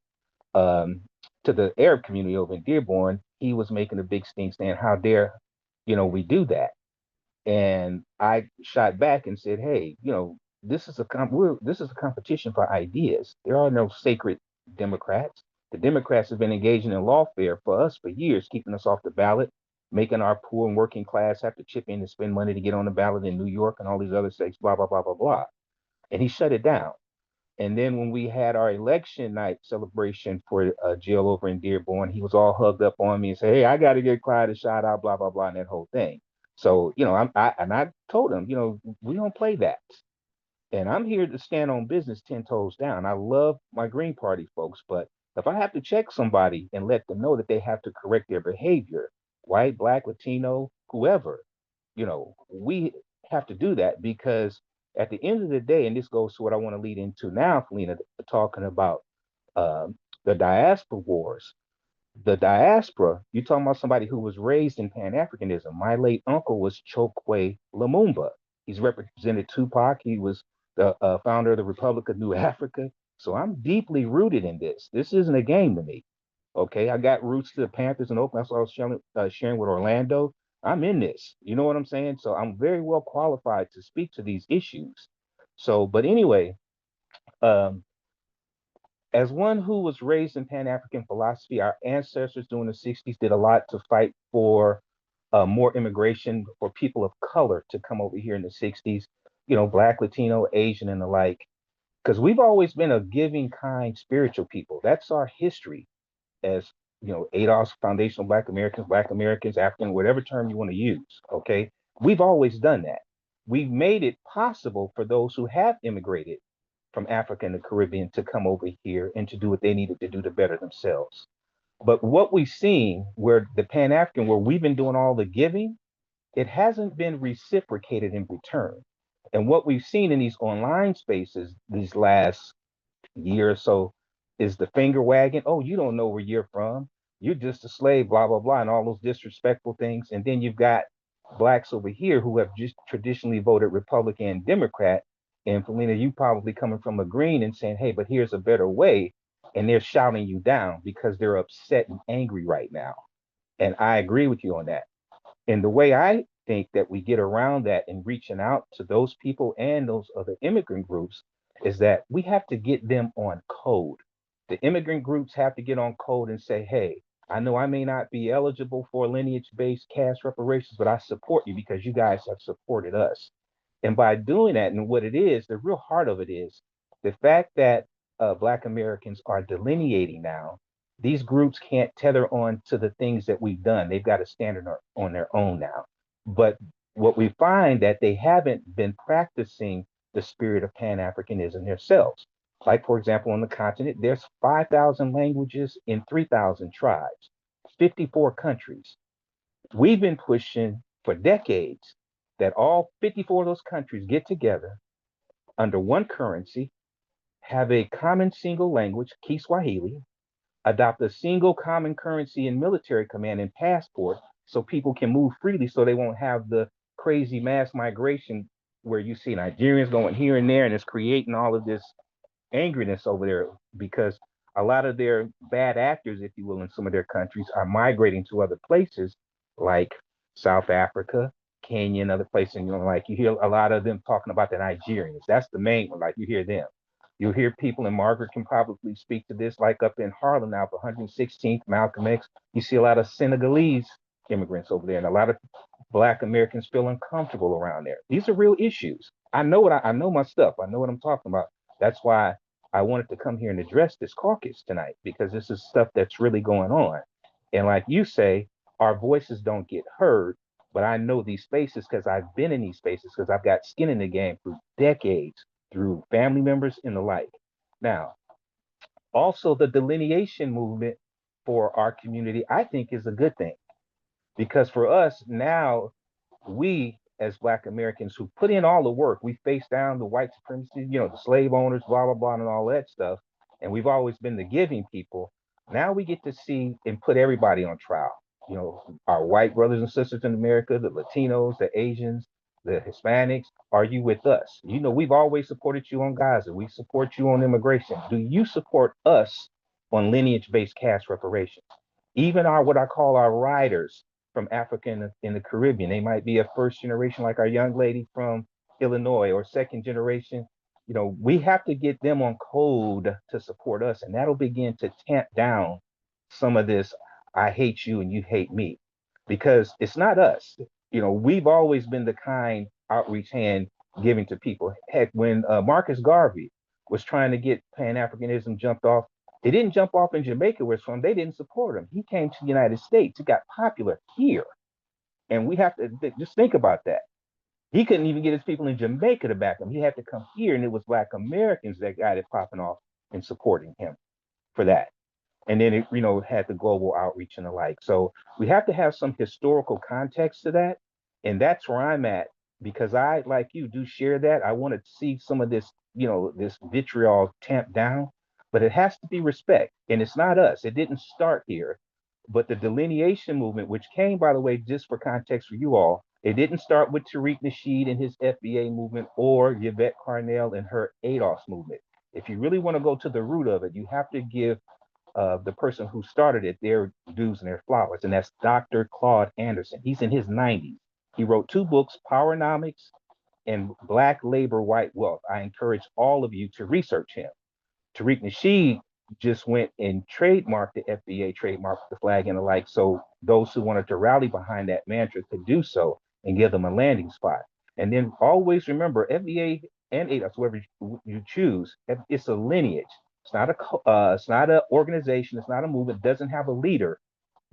Speaker 5: um, to the Arab community over in Dearborn, he was making a big stink saying, how dare, we do that. And I shot back and said, hey, this is this is a competition for ideas. There are no sacred Democrats. The Democrats have been engaging in lawfare for us for years, keeping us off the ballot, making our poor and working class have to chip in and spend money to get on the ballot in New York and all these other states, blah, blah, blah, blah, blah. And he shut it down. And then when we had our election night celebration for jail over in Dearborn, he was all hugged up on me and said, hey, I got to get Clyde a shout out, blah, blah, blah, and that whole thing. So, I told him, we don't play that. And I'm here to stand on business 10 toes down. I love my Green Party folks, but if I have to check somebody and let them know that they have to correct their behavior, white, black, Latino, whoever, we have to do that, because at the end of the day, and this goes to what I want to lead into now, Philena, talking about the diaspora wars. The diaspora, you're talking about somebody who was raised in Pan-Africanism. My late uncle was Chokwe Lumumba. He's represented Tupac. He was the founder of the Republic of New Africa. So I'm deeply rooted in this. This isn't a game to me. Okay, I got roots to the Panthers in Oakland. That's what I was sharing with Orlando. I'm in this. You know what I'm saying? So I'm very well qualified to speak to these issues. So, but anyway, um, as one who was raised in Pan-African philosophy, our ancestors during the 60s did a lot to fight for more immigration for people of color to come over here in the 60s, Black, Latino, Asian, and the like. Because we've always been a giving, kind, spiritual people. That's our history as, ADOS, Foundational Black Americans, African, whatever term you want to use, okay? We've always done that. We've made it possible for those who have immigrated from Africa and the Caribbean to come over here and to do what they needed to do to better themselves. But what we've seen, where the Pan-African, where we've been doing all the giving, it hasn't been reciprocated in return. And what we've seen in these online spaces these last year or so is the finger wagging. Oh, you don't know where you're from. You're just a slave, blah, blah, blah, and all those disrespectful things. And then you've got blacks over here who have just traditionally voted Republican and Democrat. And Philena, you probably coming from a green and saying, hey, but here's a better way. And they're shouting you down because they're upset and angry right now. And I agree with you on that. And the way I think that we get around that and reaching out to those people and those other immigrant groups is that we have to get them on code. The immigrant groups have to get on code and say, hey, I know I may not be eligible for lineage-based cash reparations, but I support you because you guys have supported us. And by doing that, and what it is, the real heart of it is the fact that Black Americans are delineating now. These groups can't tether on to the things that we've done. They've got to stand on their own now. But what we find that they haven't been practicing the spirit of Pan-Africanism themselves. Like, for example, on the continent, there's 5,000 languages in 3,000 tribes, 54 countries. We've been pushing for decades that all 54 of those countries get together under one currency, have a common single language, Kiswahili, adopt a single common currency in military command and passport so people can move freely so they won't have the crazy mass migration where you see Nigerians going here and there and it's creating all of this angriness over there because a lot of their bad actors, if you will, in some of their countries are migrating to other places like South Africa, Kenya, and other places. And, like you hear a lot of them talking about the Nigerians. That's the main one. Like you hear them. You'll hear people, and Margaret can probably speak to this, like up in Harlem now, 116th, Malcolm X. You see a lot of Senegalese immigrants over there, and a lot of Black Americans feel uncomfortable around there. These are real issues. I know I know my stuff. I know what I'm talking about. That's why I wanted to come here and address this caucus tonight, because this is stuff that's really going on. And like you say, our voices don't get heard, but I know these spaces because I've been in these spaces because I've got skin in the game through decades, through family members and the like. Now, also the delineation movement for our community, I think is a good thing, because for us now, we as Black Americans who put in all the work, we face down the white supremacy, the slave owners, blah, blah, blah, and all that stuff. And we've always been the giving people. Now we get to see and put everybody on trial. Our white brothers and sisters in America, the Latinos, the Asians, the Hispanics, are you with us? We've always supported you on Gaza. We support you on immigration. Do you support us on lineage-based cash reparations? Even what I call our riders from Africa in the Caribbean. They might be a first generation, like our young lady from Illinois, or second generation. We have to get them on code to support us, and that'll begin to tamp down some of this I hate you and you hate me, because it's not us. We've always been the kind outreach hand giving to people. Heck, when Marcus Garvey was trying to get Pan-Africanism jumped off, it didn't jump off in Jamaica where it's from. They didn't support him. He came to the United States. It got popular here. And we have to just think about that. He couldn't even get his people in Jamaica to back him. He had to come here, and it was Black Americans that got it popping off and supporting him for that. And then it, had the global outreach and the like. So we have to have some historical context to that. And that's where I'm at, because I, like you, do share that. I want to see some of this, this vitriol tamped down, but it has to be respect. And it's not us. It didn't start here. But the delineation movement, which came, by the way, just for context for you all, it didn't start with Tariq Nasheed and his FBA movement, or Yvette Carnell and her ADOS movement. If you really want to go to the root of it, you have to give the person who started it their dues and their flowers, and that's Dr. Claude Anderson. He's in his 90s. He wrote 2 books, Powernomics and Black Labor, White Wealth. I encourage all of you to research him. Tariq Nasheed just went and trademarked the FBA, trademarked the flag and the like. So those who wanted to rally behind that mantra could do so and give them a landing spot. And then always remember, FBA and ADOS, whoever you choose, it's a lineage. It's not it's not an organization. It's not a movement. It doesn't have a leader.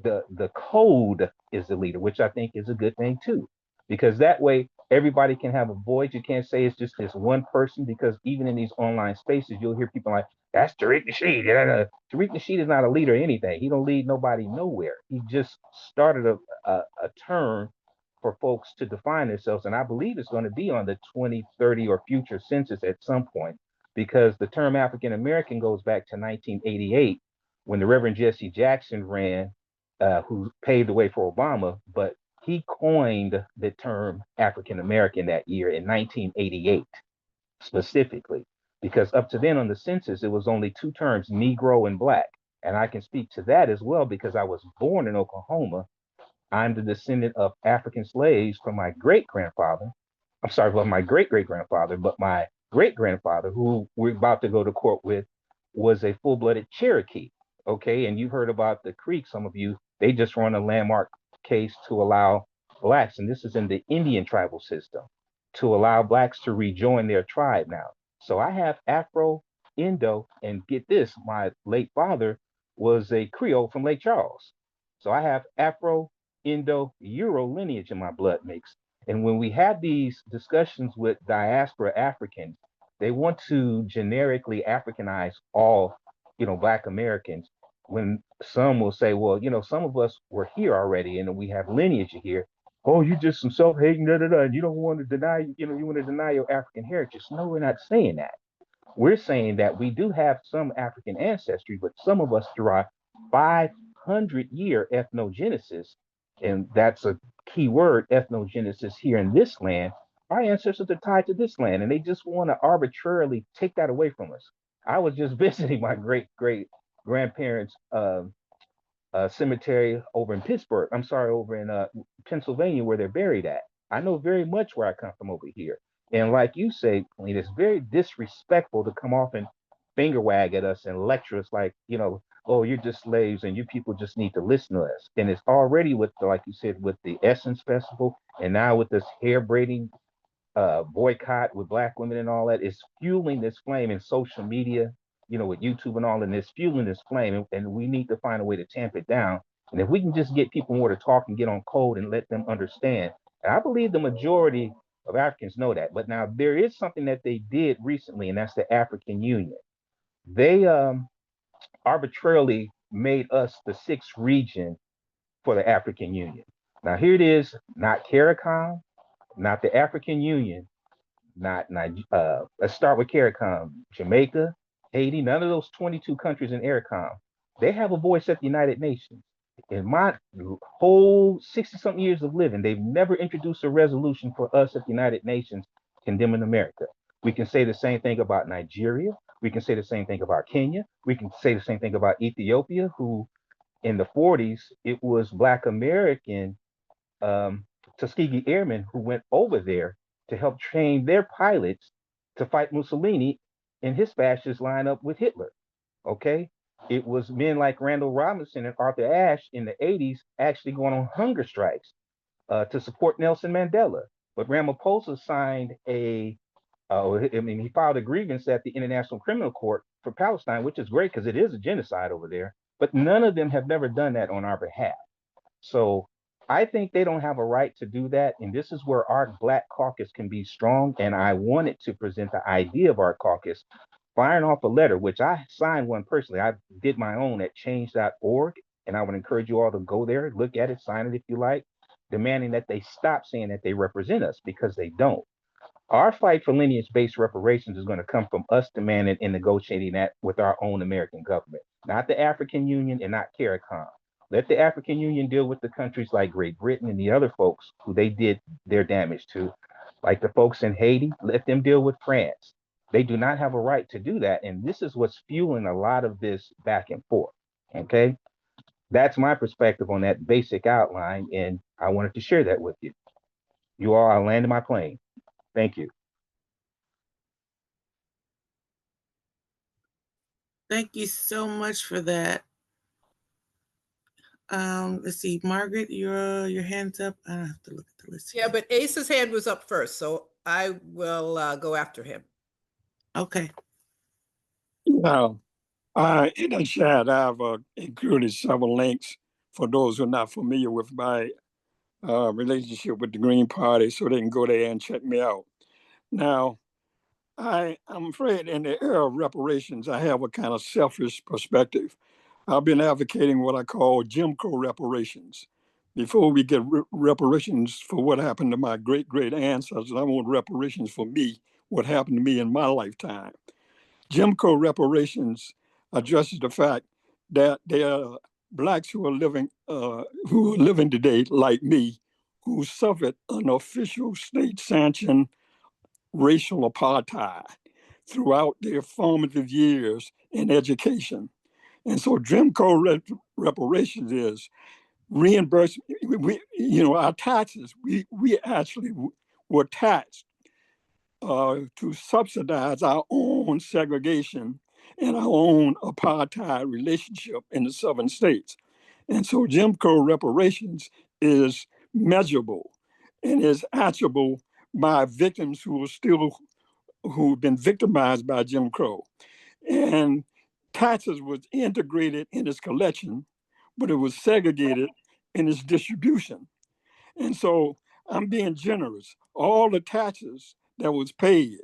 Speaker 5: The code is the leader, which I think is a good thing too, because that way everybody can have a voice. You can't say it's just this one person, because even in these online spaces, you'll hear people like, "That's Tariq Nasheed." Tariq Nasheed is not a leader or anything. He don't lead nobody nowhere. He just started a term for folks to define themselves, and I believe it's going to be on the 2030 or future census at some point, because the term African American goes back to 1988 when the Reverend Jesse Jackson ran, who paved the way for Obama, but he coined the term African American that year in 1988 specifically, because up to then on the census, it was only two terms, Negro and Black. And I can speak to that as well because I was born in Oklahoma. I'm the descendant of African slaves from my great grandfather. I'm sorry, well, my great great grandfather, but my great grandfather, who we're about to go to court with, was a full blooded Cherokee. Okay. And you heard about the Creek, some of you, they just run a landmark case to allow Blacks, and this is in the Indian tribal system, to allow Blacks to rejoin their tribe now. So I have Afro, Indo, and get this, my late father was a Creole from Lake Charles. So I have Afro, Indo, Euro lineage in my blood mix. And when we have these discussions with diaspora Africans, they want to generically Africanize all, Black Americans. When some will say, well, some of us were here already and we have lineage here. Oh, you just some self-hating, and you don't want to deny, you want to deny your African heritage. No, we're not saying that. We're saying that we do have some African ancestry, but some of us derive 500-year ethnogenesis, and that's a key word, ethnogenesis, here in this land. Our ancestors are tied to this land, and they just want to arbitrarily take that away from us. I was just visiting my great great grandparents' cemetery over in Pittsburgh. I'm sorry, over in Pennsylvania, where they're buried at. I know very much where I come from over here. And like you say, it's very disrespectful to come off and finger wag at us and lecture us like, oh, you're just slaves and you people just need to listen to us. And it's already with, like you said, with the Essence Festival, and now with this hair braiding boycott with Black women and all that, is fueling this flame in social media, with YouTube and all, and it's fueling this flame, and we need to find a way to tamp it down. And if we can just get people more to talk and get on code and let them understand, and I believe the majority of Africans know that. But now there is something that they did recently, and that's the African Union. They arbitrarily made us the sixth region for the African Union. Now here it is, not CARICOM, not the African Union, let's start with CARICOM, Jamaica, Haiti, none of those 22 countries in CARICOM, they have a voice at the United Nations. In my whole 60-something years of living, they've never introduced a resolution for us at the United Nations condemning America. We can say the same thing about Nigeria. We can say the same thing about Kenya. We can say the same thing about Ethiopia, who in the 40s, it was Black American Tuskegee Airmen who went over there to help train their pilots to fight Mussolini in his fascist lineup with Hitler. Okay. It was men like Randall Robinson and Arthur Ashe in the 80s actually going on hunger strikes to support Nelson Mandela. But Ramaphosa signed he filed a grievance at the International Criminal Court for Palestine, which is great because it is a genocide over there. But none of them have never done that on our behalf. So I think they don't have a right to do that. And this is where our Black Caucus can be strong. And I wanted to present the idea of our caucus, firing off a letter, which I signed one personally. I did my own at change.org. And I would encourage you all to go there, look at it, sign it if you like, demanding that they stop saying that they represent us, because they don't. Our fight for lineage-based reparations is going to come from us demanding and negotiating that with our own American government, not the African Union and not CARICOM. Let the African Union deal with the countries like Great Britain and the other folks who they did their damage to, like the folks in Haiti. Let them deal with France. They do not have a right to do that. And this is what's fueling a lot of this back and forth. Okay. That's my perspective on that basic outline. And I wanted to share that with you. You all, I landed my plane. Thank you.
Speaker 1: Thank you so much for that. Let's see, Margaret, your hand's up. I don't have to look at the list.
Speaker 4: Yeah, but Asa's hand was up first, so I will go after him.
Speaker 1: Okay.
Speaker 7: Now, in the chat, I've included several links for those who are not familiar with my relationship with the Green Party, so they can go there and check me out. Now, I'm afraid in the era of reparations, I have a kind of selfish perspective. I've been advocating what I call Jim Crow reparations. Before we get reparations for what happened to my great ancestors, I want reparations for me, what happened to me in my lifetime. Jim Crow reparations addresses the fact that there are Blacks who are living today, like me, who suffered unofficial state-sanctioned racial apartheid throughout their formative years in education. And so Jim Crow reparations is reimbursement. Our taxes, we actually were taxed to subsidize our own segregation and our own apartheid relationship in the southern states. And so Jim Crow reparations is measurable and is answerable by victims who've been victimized by Jim Crow. And taxes was integrated in its collection, but it was segregated in its distribution. And so I'm being generous. All the taxes that was paid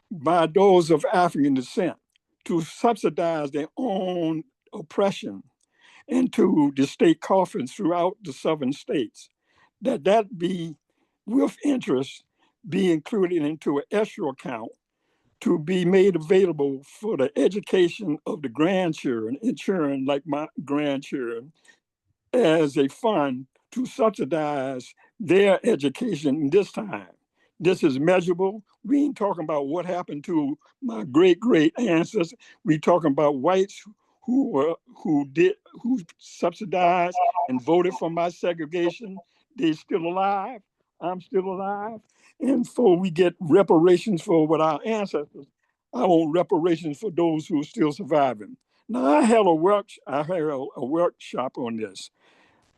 Speaker 7: by those of African descent to subsidize their own oppression into the state coffers throughout the southern states, that be with interest be included into an escrow account to be made available for the education of the grandchildren and children like my grandchildren as a fund to subsidize their education this time. This is measurable. We ain't talking about what happened to my great ancestors. We talking about whites who subsidized and voted for my segregation. They still alive. I'm still alive. And so we get reparations for what our ancestors. I want reparations for those who are still surviving. Now I had a workshop on this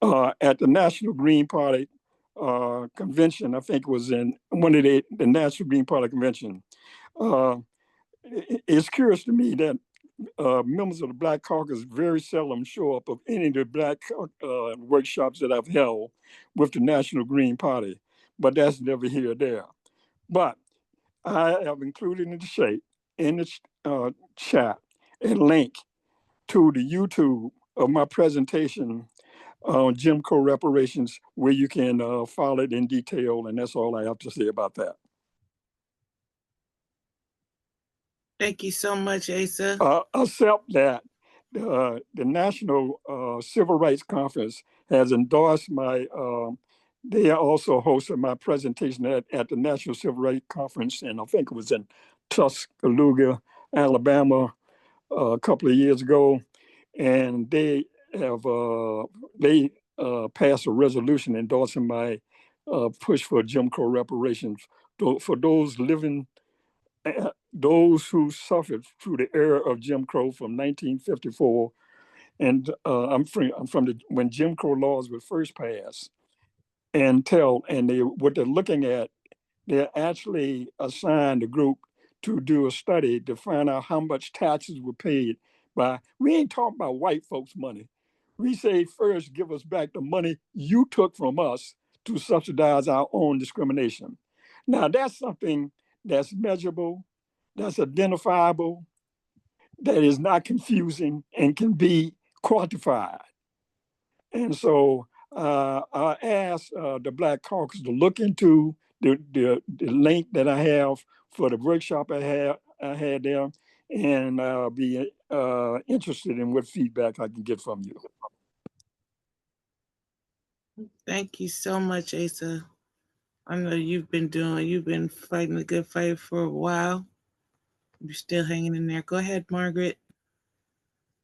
Speaker 7: at the National Green Party convention. I think it was in one of the National Green Party convention. It's curious to me that members of the Black Caucus very seldom show up of any of the Black workshops that I've held with the National Green Party, but that's never here or there. But I have included in the chat a link to the YouTube of my presentation on Jim Crow reparations, where you can follow it in detail, and that's all I have to say about that.
Speaker 1: Thank you so much, Asa.
Speaker 7: Except that the National Civil Rights Conference has endorsed my, they also hosted my presentation at the National Civil Rights Conference, and I think it was in Tuscaloosa, Alabama, a couple of years ago. And they have passed a resolution endorsing my push for Jim Crow reparations for those who suffered through the era of Jim Crow from 1954. And I'm from when Jim Crow laws were first passed. What they're looking at, they're actually assigned a group to do a study to find out how much taxes were paid by. We ain't talking about white folks' money. We say first, give us back the money you took from us to subsidize our own discrimination. Now that's something that's measurable, that's identifiable, that is not confusing and can be quantified. And so I asked the Black Caucus to look into the link that I have for the workshop I had there, and be interested in what feedback I can get from you.
Speaker 1: Thank you so much, Asa. I know you've been fighting a good fight for a while. You're still hanging in there. Go ahead, Margaret.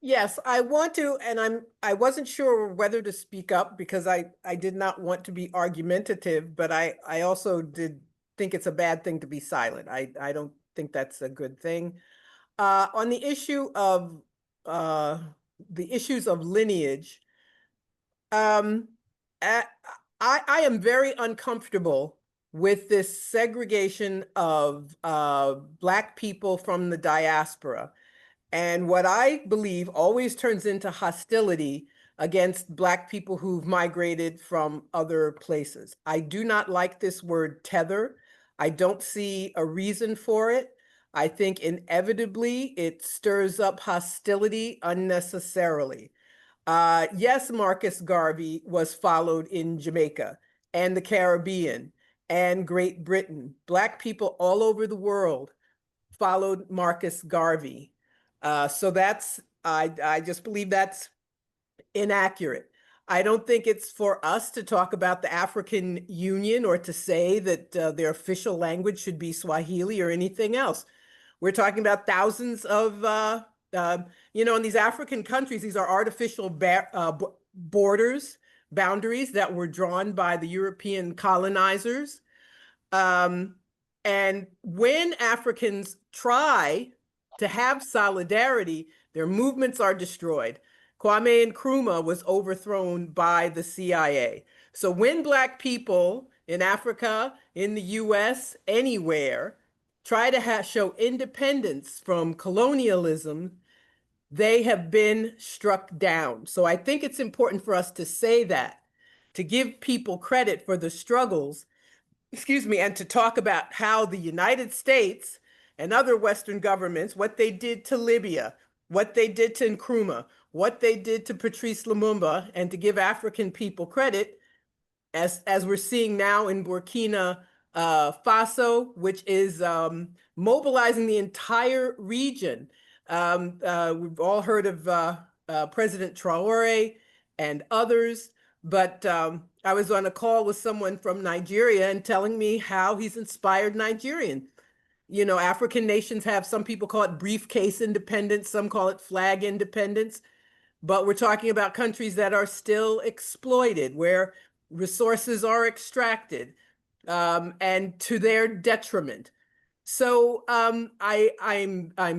Speaker 4: Yes, I want to, and I wasn't sure whether to speak up because I did not want to be argumentative, but I also did think it's a bad thing to be silent. I don't think that's a good thing. On the issue of the issues of lineage, I am very uncomfortable with this segregation of Black people from the diaspora. And what I believe always turns into hostility against Black people who've migrated from other places. I do not like this word tether. I don't see a reason for it. I think inevitably it stirs up hostility unnecessarily. Yes, Marcus Garvey was followed in Jamaica and the Caribbean and Great Britain. Black people all over the world followed Marcus Garvey. So I just believe that's inaccurate. I don't think it's for us to talk about the African Union or to say that their official language should be Swahili or anything else. We're talking about thousands of, in these African countries, these are artificial borders, boundaries that were drawn by the European colonizers. And when Africans try to have solidarity, their movements are destroyed. Kwame Nkrumah was overthrown by the CIA. So when Black people in Africa, in the US, anywhere, try to show independence from colonialism, they have been struck down. So I think it's important for us to say that, to give people credit for the struggles, and to talk about how the United States and other Western governments, what they did to Libya, what they did to Nkrumah, what they did to Patrice Lumumba, and to give African people credit, as we're seeing now in Burkina Faso, which is mobilizing the entire region. We've all heard of President Traore and others, but I was on a call with someone from Nigeria and telling me how he's inspired Nigerian. African nations have, some people call it briefcase independence, some call it flag independence, but we're talking about countries that are still exploited, where resources are extracted, and to their detriment. So I'm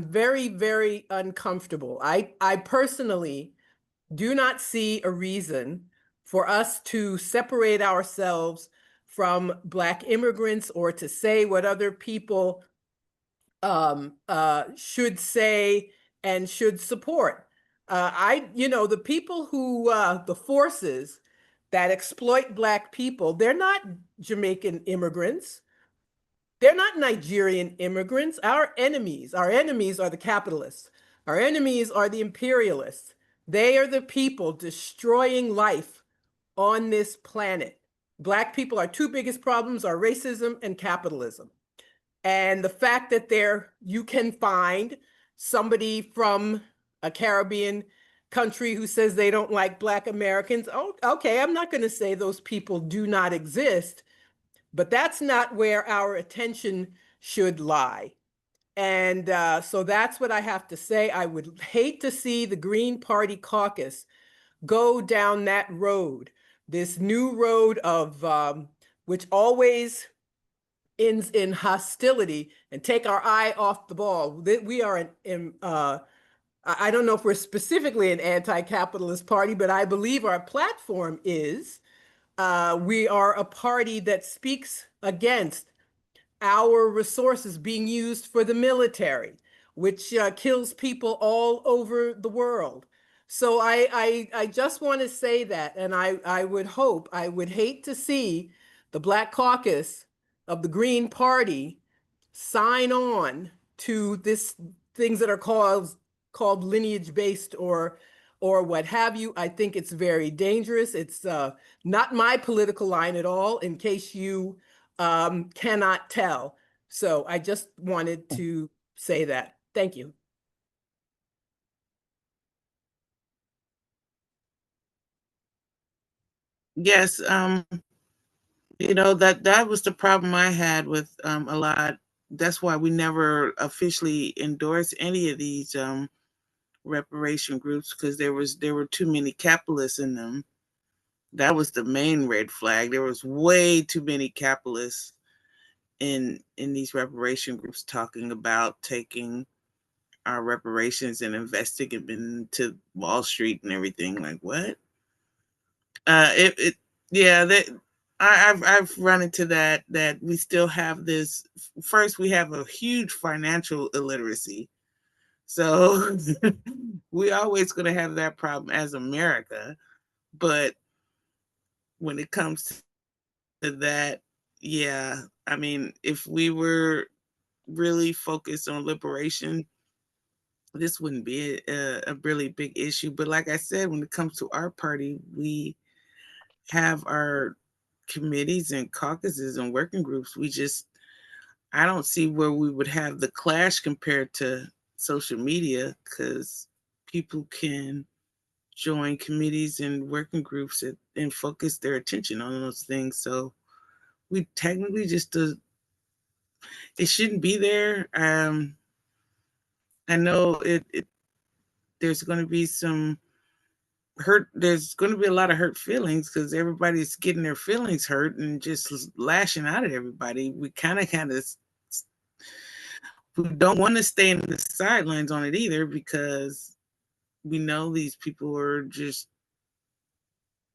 Speaker 4: very, very uncomfortable. I personally do not see a reason for us to separate ourselves from Black immigrants or to say what other people should say and should support. The people who, the forces that exploit Black people, they're not Jamaican immigrants. They're not Nigerian immigrants. Our enemies are the capitalists. Our enemies are the imperialists. They are the people destroying life on this planet. Black people, our two biggest problems are racism and capitalism. And the fact that you can find somebody from a Caribbean country who says they don't like Black Americans, oh, okay, I'm not going to say those people do not exist, but that's not where our attention should lie. And so that's what I have to say. I would hate to see the Green Party caucus go down that road, this new road of which always ends in hostility, and take our eye off the ball. We are I don't know if we're specifically an anti-capitalist party, but I believe our platform is. We are a party that speaks against our resources being used for the military, which kills people all over the world. So I just want to say that, and I would hate to see the Black Caucus of the Green Party sign on to this things that are called lineage-based or what have you. I think it's very dangerous. It's not my political line at all, in case you cannot tell. So I just wanted to say that. Thank you.
Speaker 1: Yes, that was the problem I had with a lot. That's why we never officially endorsed any of these reparation groups, because there were too many capitalists in them. That was the main red flag. There was way too many capitalists in these reparation groups talking about taking our reparations and investing it into Wall Street and everything. Like what? Yeah, that I've run into that we still have this. First, we have a huge financial illiteracy, so we always going to have that problem as America. But when it comes to that, yeah, I mean, if we were really focused on liberation, this wouldn't be a really big issue. But like I said, when it comes to our party, we have our committees and caucuses and working groups. I don't see where we would have the clash compared to social media, because people can join committees and working groups and focus their attention on those things. So we technically just it shouldn't be there. I know there's going to be some hurt. There's going to be a lot of hurt feelings because everybody's getting their feelings hurt and just lashing out at everybody. We kind of we don't want to stay in the sidelines on it either, because we know these people are just,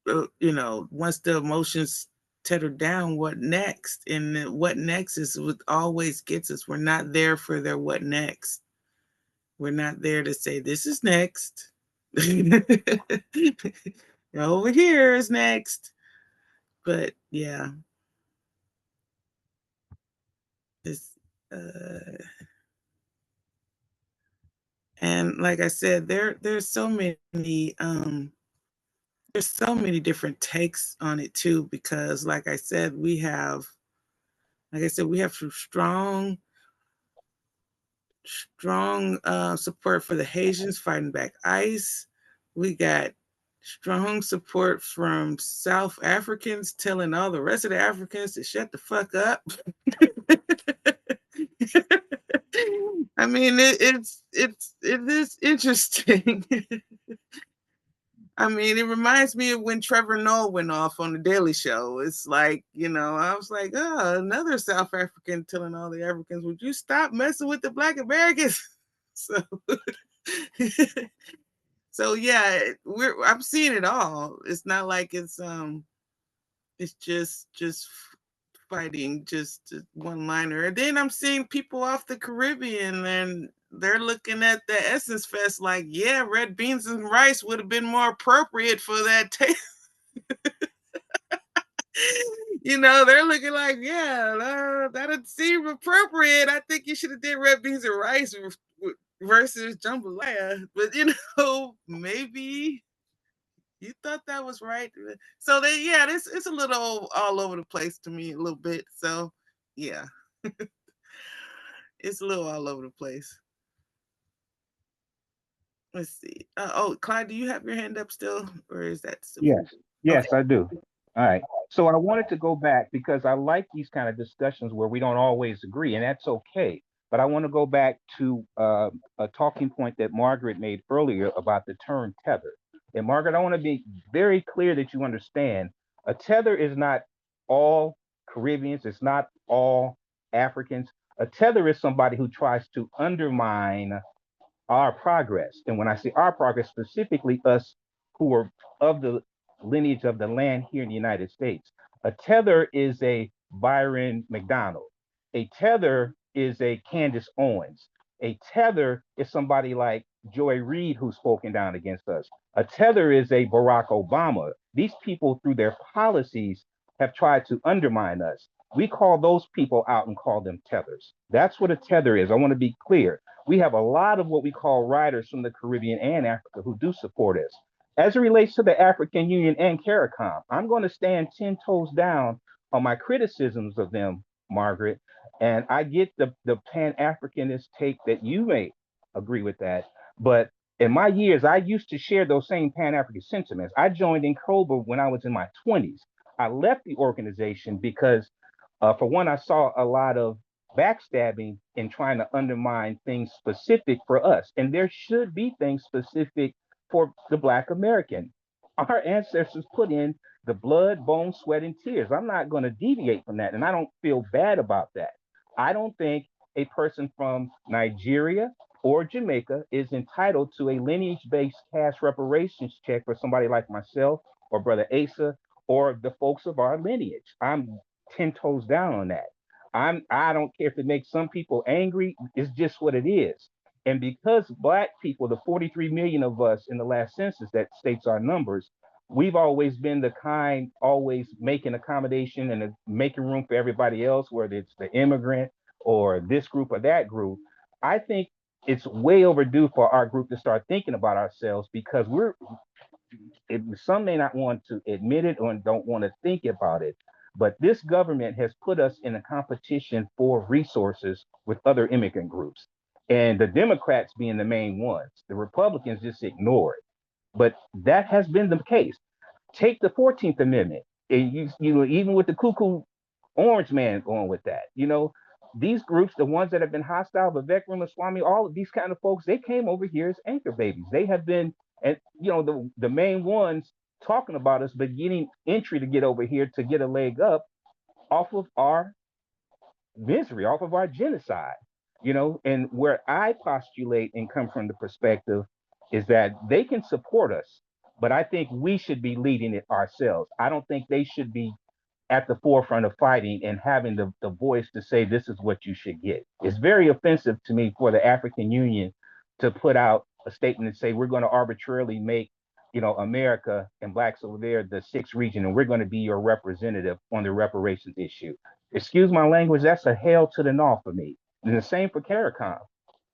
Speaker 1: once the emotions tether down, what next? And what next is what always gets us. We're not there for their what next. We're not there to say this is next. Over here is next. But yeah, it's and like I said, there's so many there's so many different takes on it too, because like I said, we have some strong support for the Haitians fighting back ICE. We got strong support from South Africans telling all the rest of the Africans to shut the fuck up. I mean, it is interesting. I mean, it reminds me of when Trevor Noah went off on the Daily Show. It's like, I was like, oh, another South African telling all the Africans, would you stop messing with the Black Americans? So, so yeah, I'm seeing it all. It's not like it's just fighting just one liner. And then I'm seeing people off the Caribbean and they're looking at the Essence Fest like, yeah, red beans and rice would have been more appropriate for that taste. They're looking like, yeah, that'd seem appropriate. I think you should have did red beans and rice versus jambalaya. But maybe you thought that was right. So it's a little all over the place to me a little bit. So yeah, it's a little all over the place. Let's see. Clyde, do you have your hand up still, or is that still?
Speaker 5: Yes, okay. I do. All right. So I wanted to go back because I like these kind of discussions where we don't always agree, and that's okay. But I want to go back to a talking point that Margaret made earlier about the term tether. And Margaret, I want to be very clear that you understand a tether is not all Caribbeans, it's not all Africans. A tether is somebody who tries to undermine our progress. And when I say our progress, specifically us who are of the lineage of the land here in the United States. A tether is a Byron McDonald. A tether is a Candace Owens. A tether is somebody like Joy Reid who's spoken down against us. A tether is a Barack Obama. These people, through their policies, have tried to undermine us. We call those people out and call them tethers. That's what a tether is. I want to be clear. We have a lot of what we call riders from the Caribbean and Africa who do support us. As it relates to the African Union and CARICOM, I'm going to stand 10 toes down on my criticisms of them, Margaret. And I get the Pan-Africanist take that you may agree with that. But in my years, I used to share those same Pan-African sentiments. I joined in COBRA when I was in my 20s. I left the organization because, for one, I saw a lot of backstabbing and trying to undermine things specific for us. And there should be things specific for the Black American. Our ancestors put in the blood, bone, sweat, and tears. I'm not going to deviate from that. And I don't feel bad about that. I don't think a person from Nigeria, or Jamaica is entitled to a lineage-based cash reparations check for somebody like myself or Brother Asa or the folks of our lineage. I'm 10 toes down on that. I don't care if it makes some people angry. It's just what it is. And because Black people, the 43 million of us in the last census that states our numbers, we've always been the kind, always making accommodation and making room for everybody else, whether it's the immigrant or this group or that group. I think it's way overdue for our group to start thinking about ourselves, because some may not want to admit it or don't want to think about it, but this government has put us in a competition for resources with other immigrant groups, and the Democrats being the main ones. The Republicans just ignore it. But that has been the case. Take the 14th Amendment. And even with the cuckoo orange man going with that, these groups, the ones that have been hostile, Vivek Ramaswamy, all of these kind of folks, they came over here as anchor babies. They have been, and the main ones talking about us, but getting entry to get over here to get a leg up off of our misery, off of our genocide. And where I postulate and come from the perspective is that they can support us, but I think we should be leading it ourselves. I don't think they should be at the forefront of fighting and having the voice to say this is what you should get. It's very offensive to me for the African Union to put out a statement and say we're going to arbitrarily make America and Blacks over there the sixth region, and we're going to be your representative on the reparations issue. Excuse my language, that's a hell to the gnaw for me. And the same for CARICOM.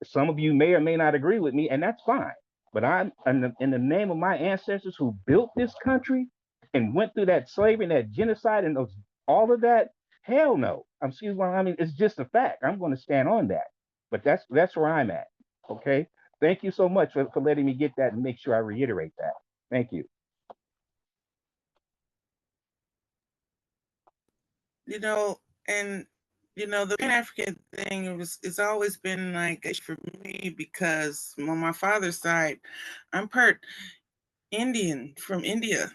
Speaker 5: Some of you may or may not agree with me, and that's fine. But I'm in the name of my ancestors who built this country and went through that slavery and that genocide and all of that. Hell no. Excuse me. I mean, it's just a fact. I'm going to stand on that. But that's where I'm at. Okay. Thank you so much for letting me get that and make sure I reiterate that. Thank you.
Speaker 1: And the Pan-African thing, it's always been like for me, because on my father's side, I'm part Indian from India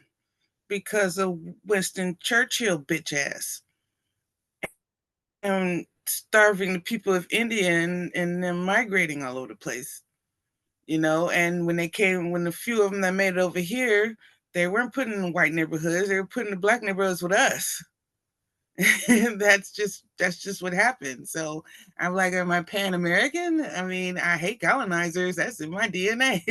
Speaker 1: because of Winston Churchill bitch ass and starving the people of India and them migrating all over the place. And when the few of them that made it over here, they weren't put in white neighborhoods, they were put in the Black neighborhoods with us. that's just what happened. So I'm like, am I Pan-American? I mean, I hate colonizers. That's in my DNA.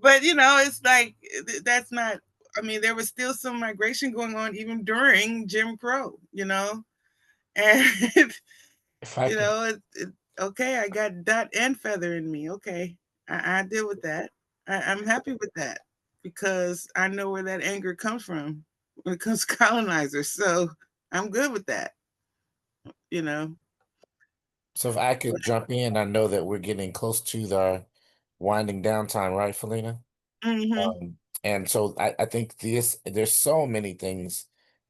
Speaker 1: But it's like, that's not, I mean, there was still some migration going on even during Jim Crow, and okay, I got dot and feather in me. Okay, I deal with that. I'm happy with that because I know where that anger comes from when it comes to colonizers. So I'm good with that.
Speaker 14: So if I could jump in, I know that we're getting close to the winding down time, right, Philena?
Speaker 1: Mm-hmm.
Speaker 14: And so I think there's so many things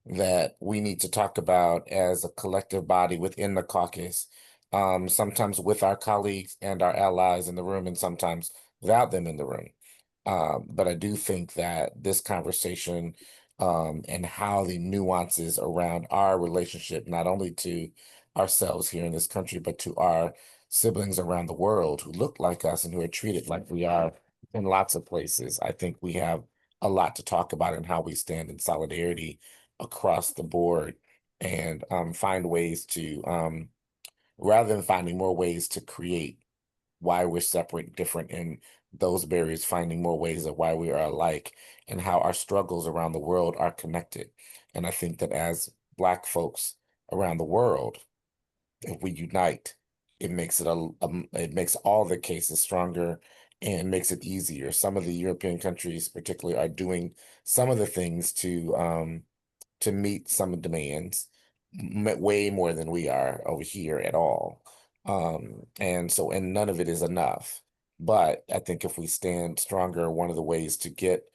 Speaker 14: that we need to talk about as a collective body within the caucus, sometimes with our colleagues and our allies in the room, and sometimes without them in the room. But I do think that this conversation and how the nuances around our relationship, not only to ourselves here in this country, but to our siblings around the world who look like us and who are treated like we are in lots of places. I think we have a lot to talk about in how we stand in solidarity across the board and find ways to, rather than finding more ways to create why we're separate, different in those barriers, finding more ways of why we are alike and how our struggles around the world are connected. And I think that as Black folks around the world, if we unite, it makes it makes all the cases stronger and makes it easier. Some of the European countries, particularly, are doing some of the things to meet some demands way more than we are over here at all. And none of it is enough. But I think if we stand stronger, one of the ways to get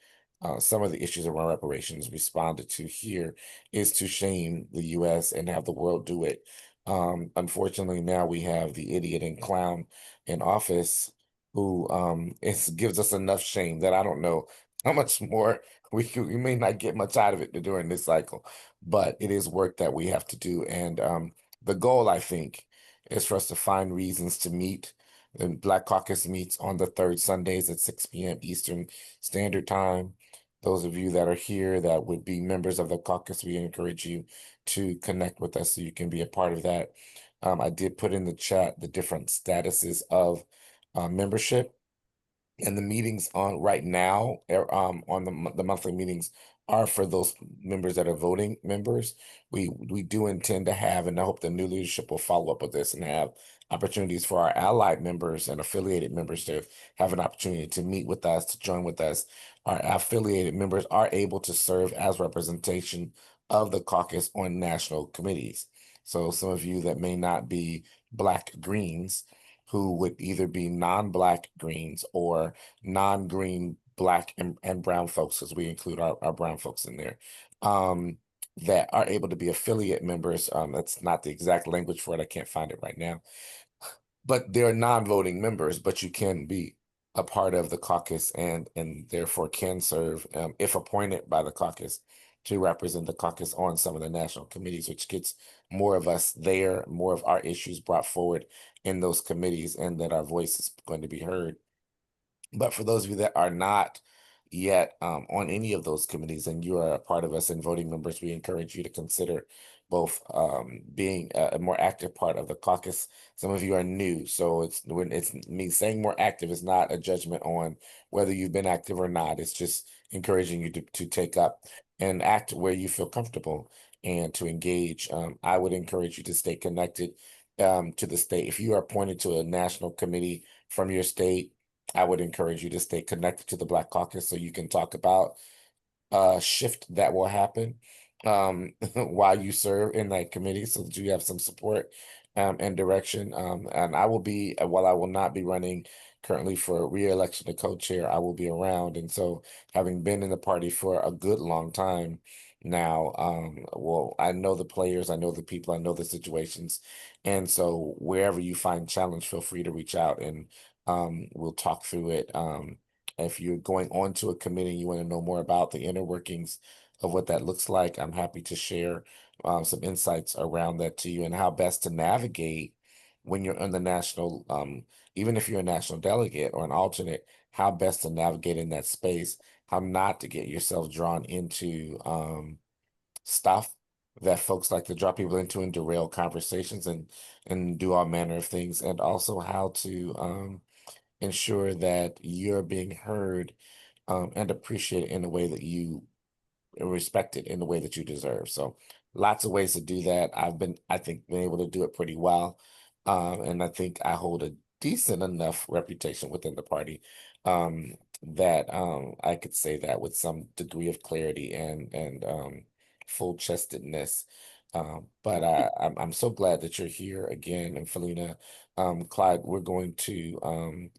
Speaker 14: some of the issues around reparations responded to here is to shame the US and have the world do it. Unfortunately, now we have the idiot and clown in office who gives us enough shame that I don't know how much more we may not get much out of it during this cycle, but it is work that we have to do. And the goal, I think, is for us to find reasons to meet. The Black Caucus meets on the third Sundays at 6 p.m. Eastern Standard Time. Those of you that are here that would be members of the caucus, we encourage you to connect with us so you can be a part of that. I did put in the chat the different statuses of membership. And the meetings on right now, on the monthly meetings are for those members that are voting members. We do intend to have, and I hope the new leadership will follow up with this and have opportunities for our allied members and affiliated members to have an opportunity to meet with us, to join with us. Our affiliated members are able to serve as representation of the caucus on national committees. So some of you that may not be Black Greens, who would either be non-Black Greens or non-green Black and brown folks, as we include our brown folks in there, that are able to be affiliate members. That's not the exact language for it. I can't find it right now. But they're non-voting members, but you can be a part of the caucus and therefore can serve, if appointed by the caucus, to represent the caucus on some of the national committees, which gets more of us there, more of our issues brought forward in those committees, and that our voice is going to be heard. But for those of you that are not yet on any of those committees and you are a part of us and voting members, we encourage you to consider both being a more active part of the caucus. Some of you are new, so it's me saying more active is not a judgment on whether you've been active or not. It's just encouraging you to take up and act where you feel comfortable and to engage. I would encourage you to stay connected to the state. If you are appointed to a national committee from your state, I would encourage you to stay connected to the Black Caucus so you can talk about shift that will happen while you serve in that committee, so that you have some support and direction. And I will be, while I will not be running currently for re-election to co-chair, I will be around. And so, having been in the party for a good long time now, well, I know the players, I know the people, I know the situations. And so wherever you find challenge, feel free to reach out and we'll talk through it. If you're going on to a committee and you want to know more about the inner workings of what that looks like, I'm happy to share some insights around that to you and how best to navigate when you're in the national, even if you're a national delegate or an alternate, how best to navigate in that space, how not to get yourself drawn into stuff that folks like to draw people into and derail conversations and do all manner of things, and also how to ensure that you're being heard and appreciated in the way that you respected in the way that you deserve. So lots of ways to do that. I think, been able to do it pretty well. And I think I hold a decent enough reputation within the party that I could say that with some degree of clarity and full-chestedness. But I'm so glad that you're here again. And Philena, Clyde, we're going to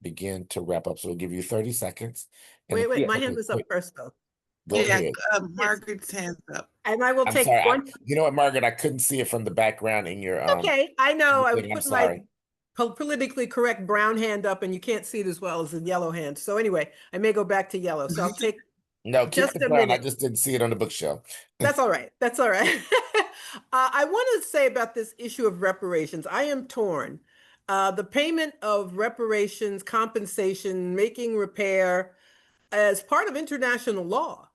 Speaker 14: begin to wrap up. So we'll give you 30 seconds. And
Speaker 4: Wait, my hand was up first though.
Speaker 14: Go ahead.
Speaker 1: Margaret's hands up.
Speaker 4: And I will
Speaker 14: I'm
Speaker 4: take
Speaker 14: sorry.
Speaker 4: one.
Speaker 14: You know what, Margaret? I couldn't see it from the background in your
Speaker 4: Okay, I know. I
Speaker 14: I'm
Speaker 4: put
Speaker 14: sorry.
Speaker 4: my politically correct brown hand up, and you can't see it as well as the yellow hand. So anyway, I may go back to yellow. So I'll take
Speaker 14: No, keep
Speaker 4: just
Speaker 14: the
Speaker 4: a
Speaker 14: brown. I
Speaker 4: minute.
Speaker 14: just didn't see it on the bookshelf.
Speaker 4: That's all right. That's all right. I want to say about this issue of reparations, I am torn. The payment of reparations, compensation, making repair as part of international law,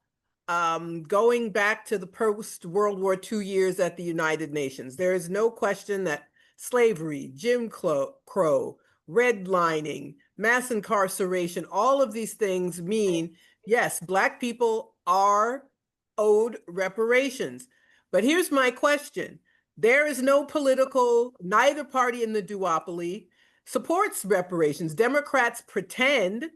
Speaker 4: going back to the post-World War II years at the United Nations. There is no question that slavery, Jim Crow, redlining, mass incarceration, all of these things mean, yes, Black people are owed reparations. But here's my question. There is no political, neither party in the duopoly supports reparations. Democrats pretend,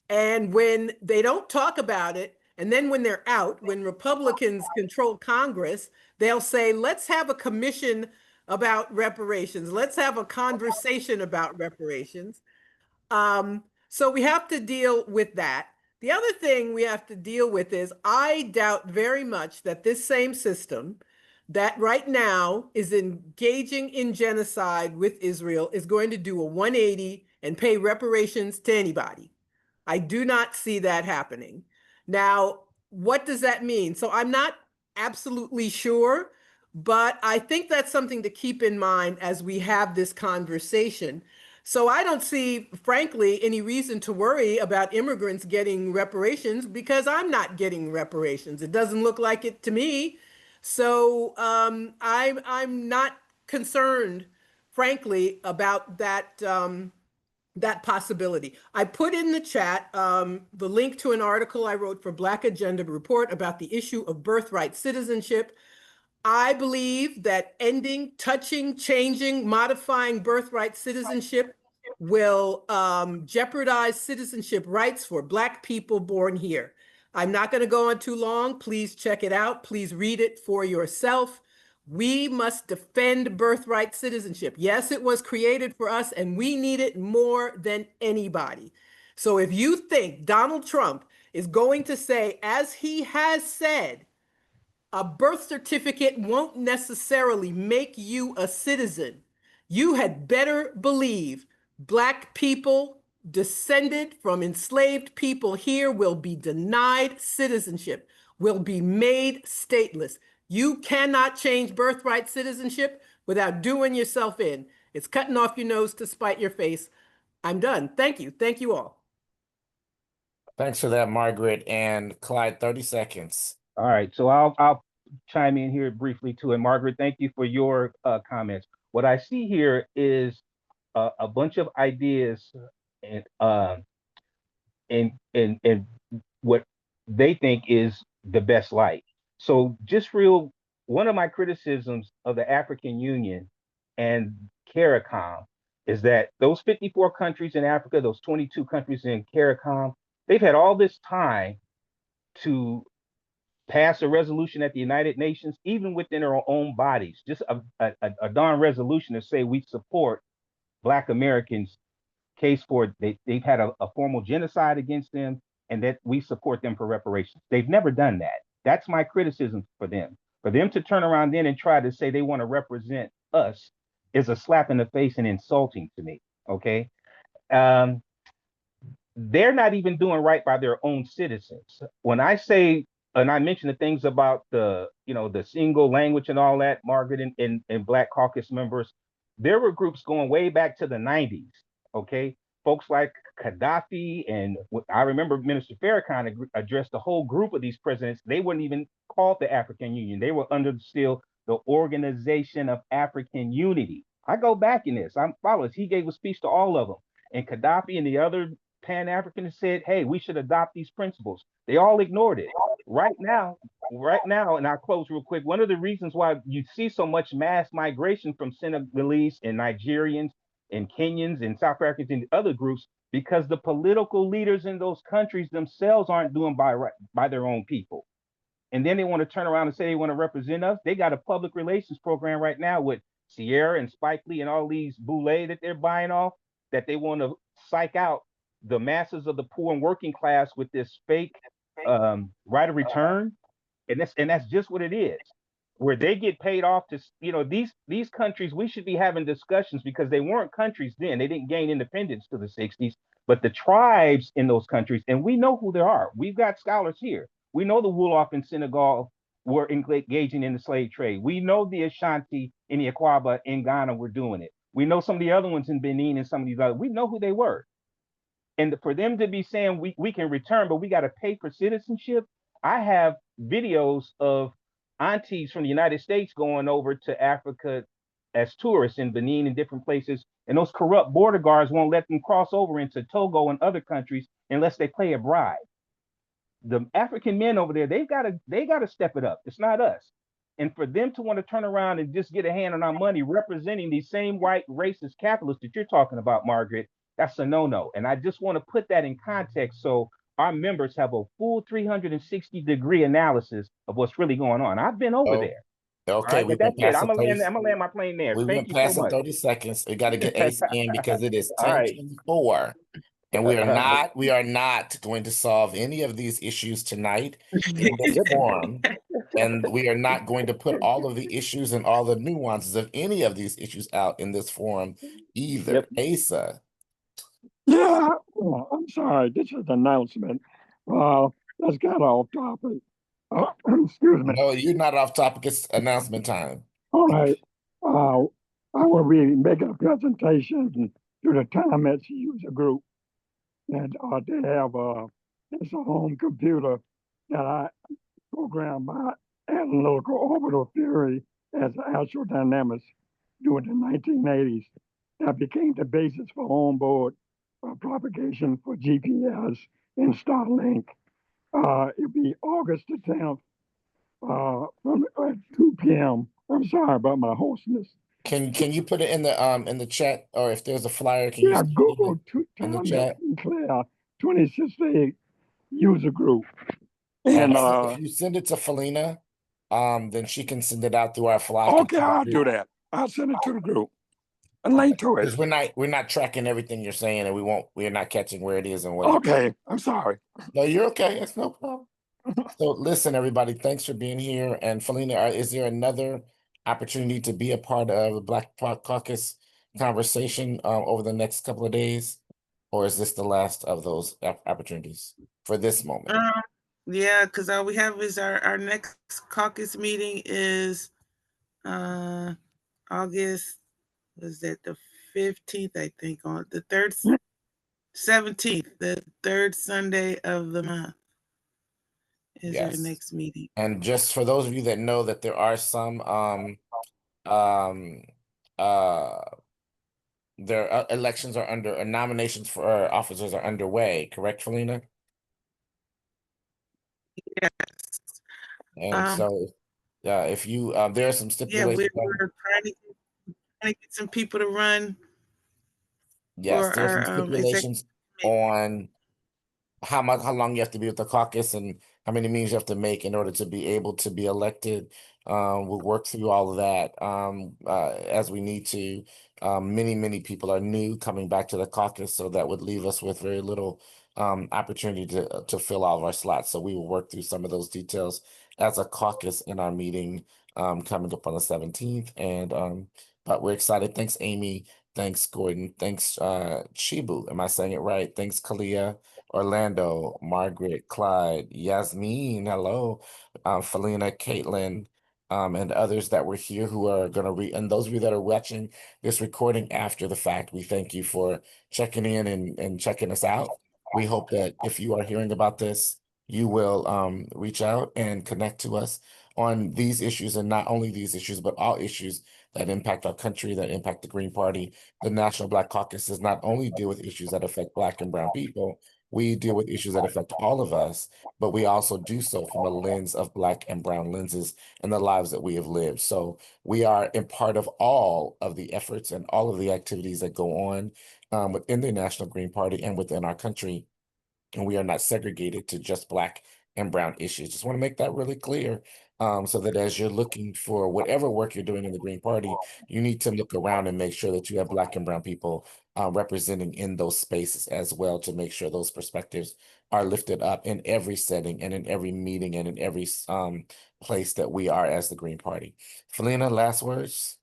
Speaker 4: and when they don't talk about it, and then when they're out, when Republicans control Congress, they'll say, let's have a commission about reparations. Let's have a conversation about reparations. So we have to deal with that. The other thing we have to deal with is I doubt very much that this same system that right now is engaging in genocide with Israel is going to do a 180 and pay reparations to anybody. I do not see that happening. Now, what does that mean? So I'm not absolutely sure But I think that's something to keep in mind as we have this conversation. So I don't see, frankly, any reason to worry about immigrants getting reparations because I'm not getting reparations. It doesn't look like it to me. So I'm not concerned, frankly, about that that possibility. I put in the chat the link to an article I wrote for Black Agenda Report about the issue of birthright citizenship. I believe that ending, touching, changing, modifying birthright citizenship will jeopardize citizenship rights for Black people born here. I'm not going to go on too long. Please check it out. Please read it for yourself. We must defend birthright citizenship. Yes, it was created for us, and we need it more than anybody. So if you think Donald Trump is going to say, as he has said, a birth certificate won't necessarily make you a citizen, you had better believe Black people descended from enslaved people here will be denied citizenship, will be made stateless. You cannot change birthright citizenship without doing yourself in. It's cutting off your nose to spite your face. I'm done. Thank you. Thank you all.
Speaker 14: Thanks for that, Margaret. And Clyde, 30 seconds.
Speaker 5: All right, so I'll chime in here briefly too. And Margaret, thank you for your comments. What I see here is a bunch of ideas and what they think is the best light. So just real, one of my criticisms of the African Union and CARICOM is that those 54 countries in Africa, those 22 countries in CARICOM, they've had all this time to pass a resolution at the United Nations, even within our own bodies, just a darn resolution to say we support Black Americans' case for they've had a formal genocide against them and that we support them for reparations. They've never done that. That's my criticism for them. For them to turn around then and try to say they want to represent us is a slap in the face and insulting to me, okay? They're not even doing right by their own citizens. When I say, and I mentioned the things about the single language and all that, Margaret and Black Caucus members, there were groups going way back to the 90s, okay? Folks like Gaddafi, and I remember Minister Farrakhan addressed a whole group of these presidents. They weren't even called the African Union. They were under still the Organization of African Unity. I go back in this. I'm followers. He gave a speech to all of them. And Gaddafi and the other Pan-Africans said, hey, we should adopt these principles. They all ignored it. Right now, and I'll close real quick. One of the reasons why you see so much mass migration from Senegalese and Nigerians and Kenyans and South Africans and other groups, because the political leaders in those countries themselves aren't doing by their own people. And then they want to turn around and say they want to represent us. They got a public relations program right now with Sierra and Spike Lee and all these boule that they're buying off, that they want to psych out the masses of the poor and working class with this fake right of return. And that's just what it is, where they get paid off to, these countries, we should be having discussions because they weren't countries then. They didn't gain independence to the 60s, but the tribes in those countries, and we know who they are. We've got scholars here. We know the Wolof in Senegal were engaging in the slave trade. We know the Ashanti and the Akwaba in Ghana were doing it. We know some of the other ones in Benin and some of these others. We know who they were. And for them to be saying we can return, but we got to pay for citizenship. I have videos of aunties from the United States going over to Africa as tourists in Benin and different places. And those corrupt border guards won't let them cross over into Togo and other countries unless they pay a bribe. The African men over there, they gotta step it up. It's not us. And for them to want to turn around and just get a hand on our money representing these same white racist capitalists that you're talking about, Margaret, that's a no-no. And I just want to put that in context so our members have a full 360-degree analysis of what's really going on. I've been over there.
Speaker 14: Okay,
Speaker 5: right, that's it. I'm gonna land my plane there.
Speaker 14: We
Speaker 5: Thank
Speaker 14: went
Speaker 5: you
Speaker 14: past
Speaker 5: so
Speaker 14: the
Speaker 5: much.
Speaker 14: 30 seconds. We got to get Ace in because it is
Speaker 5: All right.
Speaker 14: 10:24. And we are not going to solve any of these issues tonight in this forum. And we are not going to put all of the issues and all the nuances of any of these issues out in this forum either. Asa.
Speaker 7: Yeah, I'm sorry. This is an announcement. That's kind of off topic. Excuse me.
Speaker 14: No, you're not off topic. It's announcement time.
Speaker 7: All right. I will be making a presentation to the Time user group. And they have it's a home computer that I programmed by analytical orbital theory as astrodynamics during the 1980s. That became the basis for onboard propagation for GPS and Starlink. It'll be August the 10th from at 2 p.m. I'm sorry about my hoarseness.
Speaker 14: Can you put it in the chat, or if there's a flyer, can you
Speaker 7: Yeah,
Speaker 14: stick it
Speaker 7: Google
Speaker 14: in the
Speaker 7: Time
Speaker 14: chat?
Speaker 7: Sinclair 2068 user group. And
Speaker 14: if you send it to Philena, then she can send it out through our Slack.
Speaker 7: okay, I'll do that. I'll send it to the group. A link to it.
Speaker 14: Because we're not tracking everything you're saying, and we're not catching where it is and what.
Speaker 7: Okay, I'm sorry.
Speaker 14: No, you're okay. It's no problem. So listen, everybody, thanks for being here. And Philena, is there another opportunity to be a part of the Black Caucus conversation over the next couple of days? Or is this the last of those opportunities for this moment?
Speaker 1: Yeah, because all we have is our next caucus meeting is August, was that the 15th, I think, on the 17th, the third Sunday of the month is our next meeting.
Speaker 14: And just for those of you that know that there are some their elections are under, nominations for officers are underway, correct, Philena?
Speaker 1: Yes.
Speaker 14: And so if you there are some stipulations.
Speaker 1: Yeah, we're trying to get some people to run.
Speaker 14: Yes, there's some stipulations on how long you have to be with the caucus and how many meetings you have to make in order to be able to be elected. We'll work through all of that as we need to. Many people are new coming back to the caucus, so that would leave us with very little opportunity to fill all of our slots. So we will work through some of those details as a caucus in our meeting coming up on the 17th. And but we're excited. Thanks, Amy. Thanks, Gordon. Thanks, Chibu. Am I saying it right? Thanks, Kalia, Orlando, Margaret, Clyde, Yasmin, hello, Philena, Caitlin, and others that were here who are going to read. And those of you that are watching this recording after the fact, we thank you for checking in and checking us out. We hope that if you are hearing about this, you will reach out and connect to us on these issues, and not only these issues, but all issues that impact our country, that impact the Green Party. The National Black Caucus does not only deal with issues that affect Black and brown people, we deal with issues that affect all of us, but we also do so from a lens of Black and brown lenses and the lives that we have lived. So we are in part of all of the efforts and all of the activities that go on within the National Green Party and within our country. And we are not segregated to just Black and brown issues. Just want to make that really clear. So that as you're looking for whatever work you're doing in the Green Party, you need to look around and make sure that you have Black and brown people representing in those spaces as well, to make sure those perspectives are lifted up in every setting and in every meeting and in every place that we are as the Green Party. Philena, last words?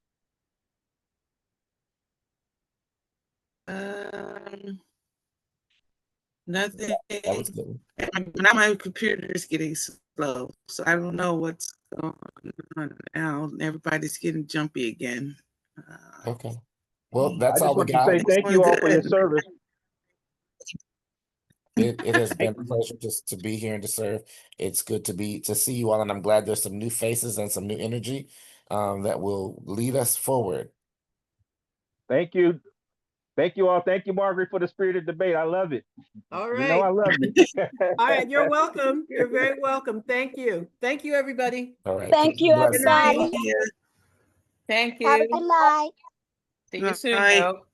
Speaker 1: Nothing.
Speaker 14: That was good.
Speaker 1: Now my computer is getting slow, so I don't know what's going on now. Everybody's getting jumpy again.
Speaker 14: Okay. Well, that's all we
Speaker 5: I just
Speaker 14: got.
Speaker 5: want to say thank you all for your service.
Speaker 14: It has been a pleasure just to be here and to serve. It's good to see you all, and I'm glad there's some new faces and some new energy that will lead us forward.
Speaker 5: Thank you. Thank you all. Thank you, Margaret, for the spirited debate. I love it.
Speaker 4: All right.
Speaker 5: You know I love it.
Speaker 4: All right. You're welcome. You're very welcome. Thank you. Thank you, everybody.
Speaker 14: All right.
Speaker 9: Thank you, everybody.
Speaker 6: Thank you.
Speaker 9: Have a good night.
Speaker 6: See you soon.
Speaker 1: Bye.
Speaker 6: Though.